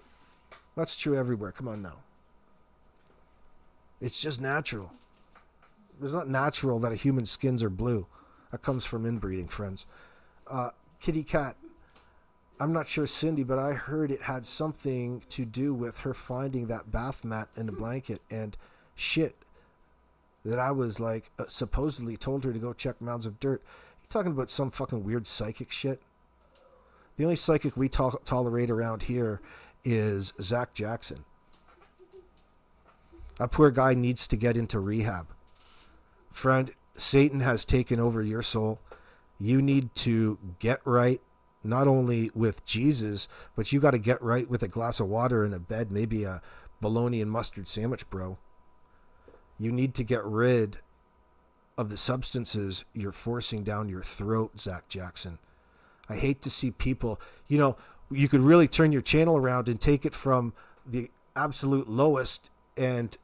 That's true everywhere. Come on now. It's just natural. It's not natural that a human's skins are blue. That comes from inbreeding, friends. Kitty Cat. I'm not sure, Cyndy, but I heard it had something to do with her finding that bath mat in a blanket and shit that I was like supposedly told her to go check mounds of dirt. You talking about some fucking weird psychic shit? The only psychic we tolerate around here is Zach Jackson. That poor guy needs to get into rehab. Friend, Satan has taken over your soul. You need to get right, not only with Jesus, but you got to get right with a glass of water and a bed, maybe a bologna and mustard sandwich, bro. You need to get rid of the substances you're forcing down your throat, Zach Jackson. I hate to see people, you could really turn your channel around and take it from the absolute lowest and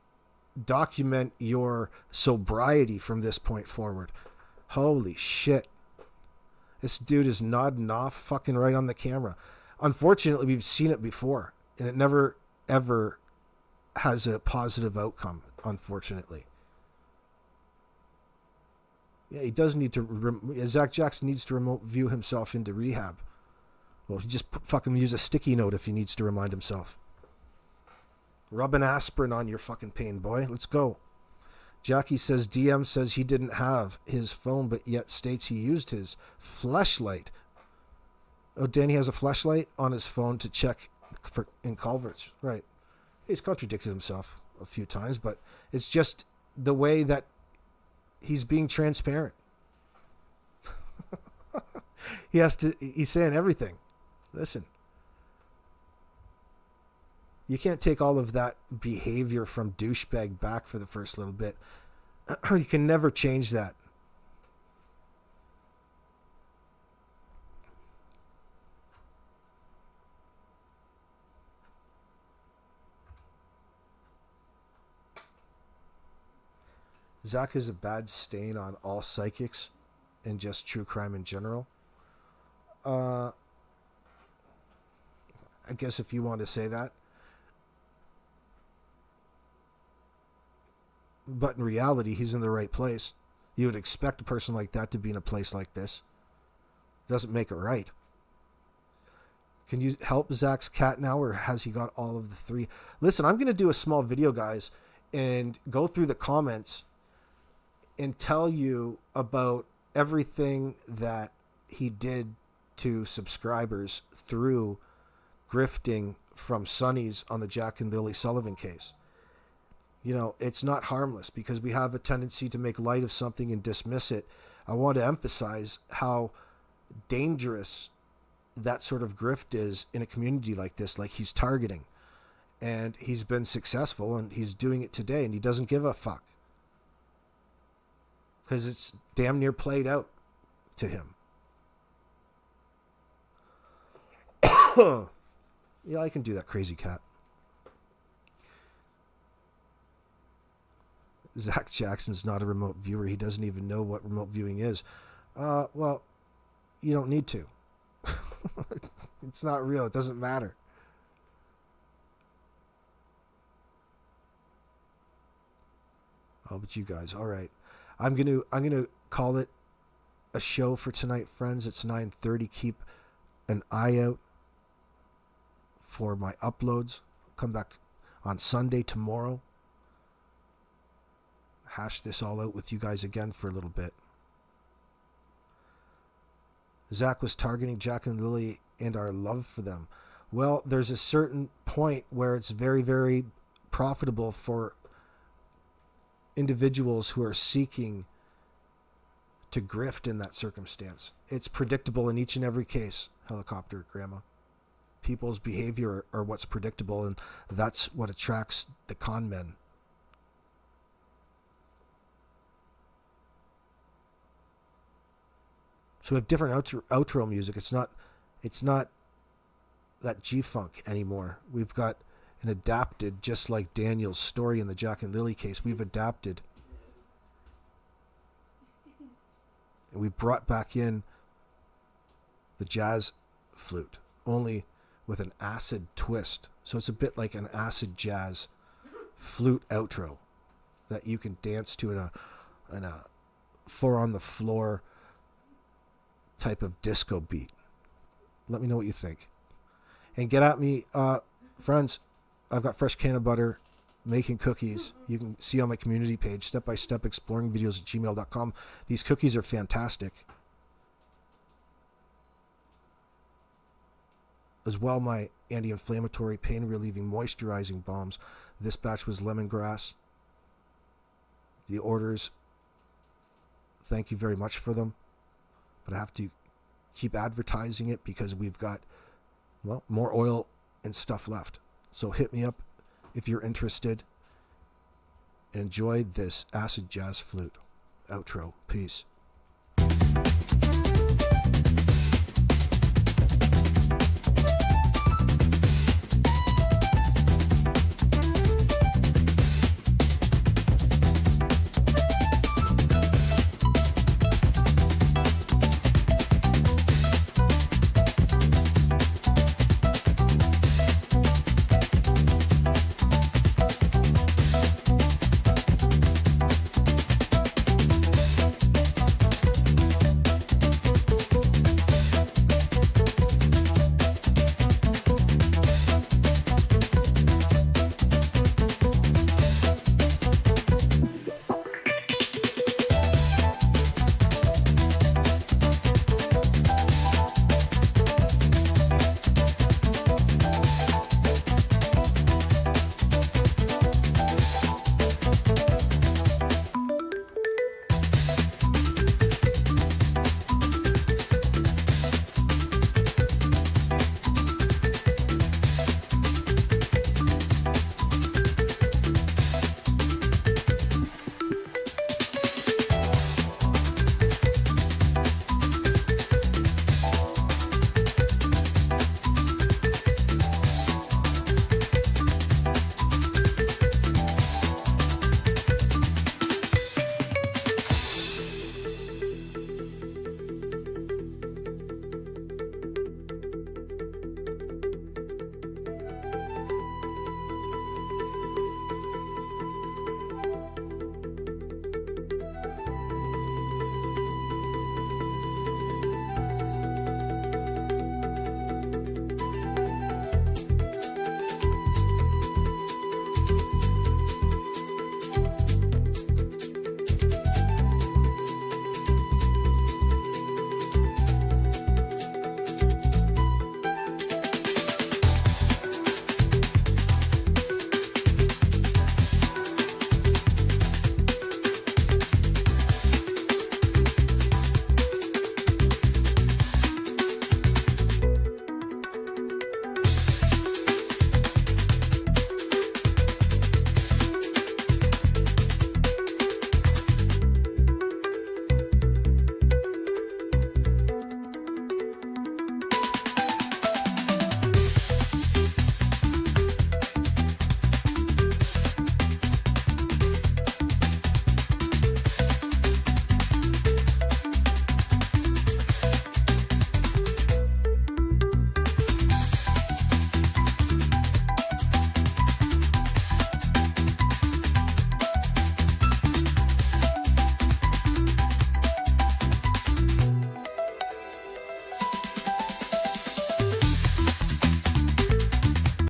document your sobriety from this point forward. Holy shit. This dude is nodding off fucking right on the camera. Unfortunately, we've seen it before, and it never, ever has a positive outcome, unfortunately. Yeah, he does need to... Zach Jackson needs to remote view himself into rehab. Well, he just fucking use a sticky note if he needs to remind himself. Rub an aspirin on your fucking pain, boy. Let's go. Jackie says DM says he didn't have his phone, but yet states he used his flashlight. Oh, Danny has a flashlight on his phone to check in culverts. Right. He's contradicted himself a few times, but it's just the way that he's being transparent. He's saying everything. Listen. You can't take all of that behavior from douchebag back for the first little bit. You can never change that. Zach is a bad stain on all psychics and just true crime in general. I guess if you want to say that. But in reality, he's in the right place. You would expect a person like that to be in a place like this. Doesn't make it right. Can you help Zach's cat now, or has he got all of the three? Listen, I'm going to do a small video, guys, and go through the comments and tell you about everything that he did to subscribers through grifting from Sonny's on the Jack and Lily Sullivan case. It's not harmless because we have a tendency to make light of something and dismiss it. I want to emphasize how dangerous that sort of grift is in a community like this, like he's targeting. And he's been successful, and he's doing it today, and he doesn't give a fuck. Because it's damn near played out to him. Yeah, I can do that, crazy cat. Zach Jackson's not a remote viewer. He doesn't even know what remote viewing is. Well, you don't need to. It's not real. It doesn't matter. Oh, but you guys, all right. I'm gonna call it a show for tonight, friends. It's 9:30. Keep an eye out for my uploads. I'll come back on Sunday tomorrow. Hash this all out with you guys again for a little bit. Zach was targeting Jack and Lily and our love for them. Well, there's a certain point where it's very, very profitable for individuals who are seeking to grift in that circumstance. It's predictable in each and every case, helicopter grandma. People's behavior are what's predictable, and that's what attracts the con men. So we have different outro music. It's not that G-funk anymore. We've got an adapted, just like Daniel's story in the Jack and Lily case. We've adapted. And we brought back in the jazz flute, only with an acid twist. So it's a bit like an acid jazz flute outro that you can dance to in a four on the floor type of disco beat. Let me know what you think. And get at me, friends. I've got fresh can of butter, making cookies. You can see on my community page, step-by-step exploring videos at gmail.com. These cookies are fantastic. As well, my anti-inflammatory, pain-relieving, moisturizing balms. This batch was lemongrass. The orders, thank you very much for them. But I have to keep advertising it because we've got, well, more oil and stuff left. So hit me up if you're interested. And enjoy this acid jazz flute outro. Peace.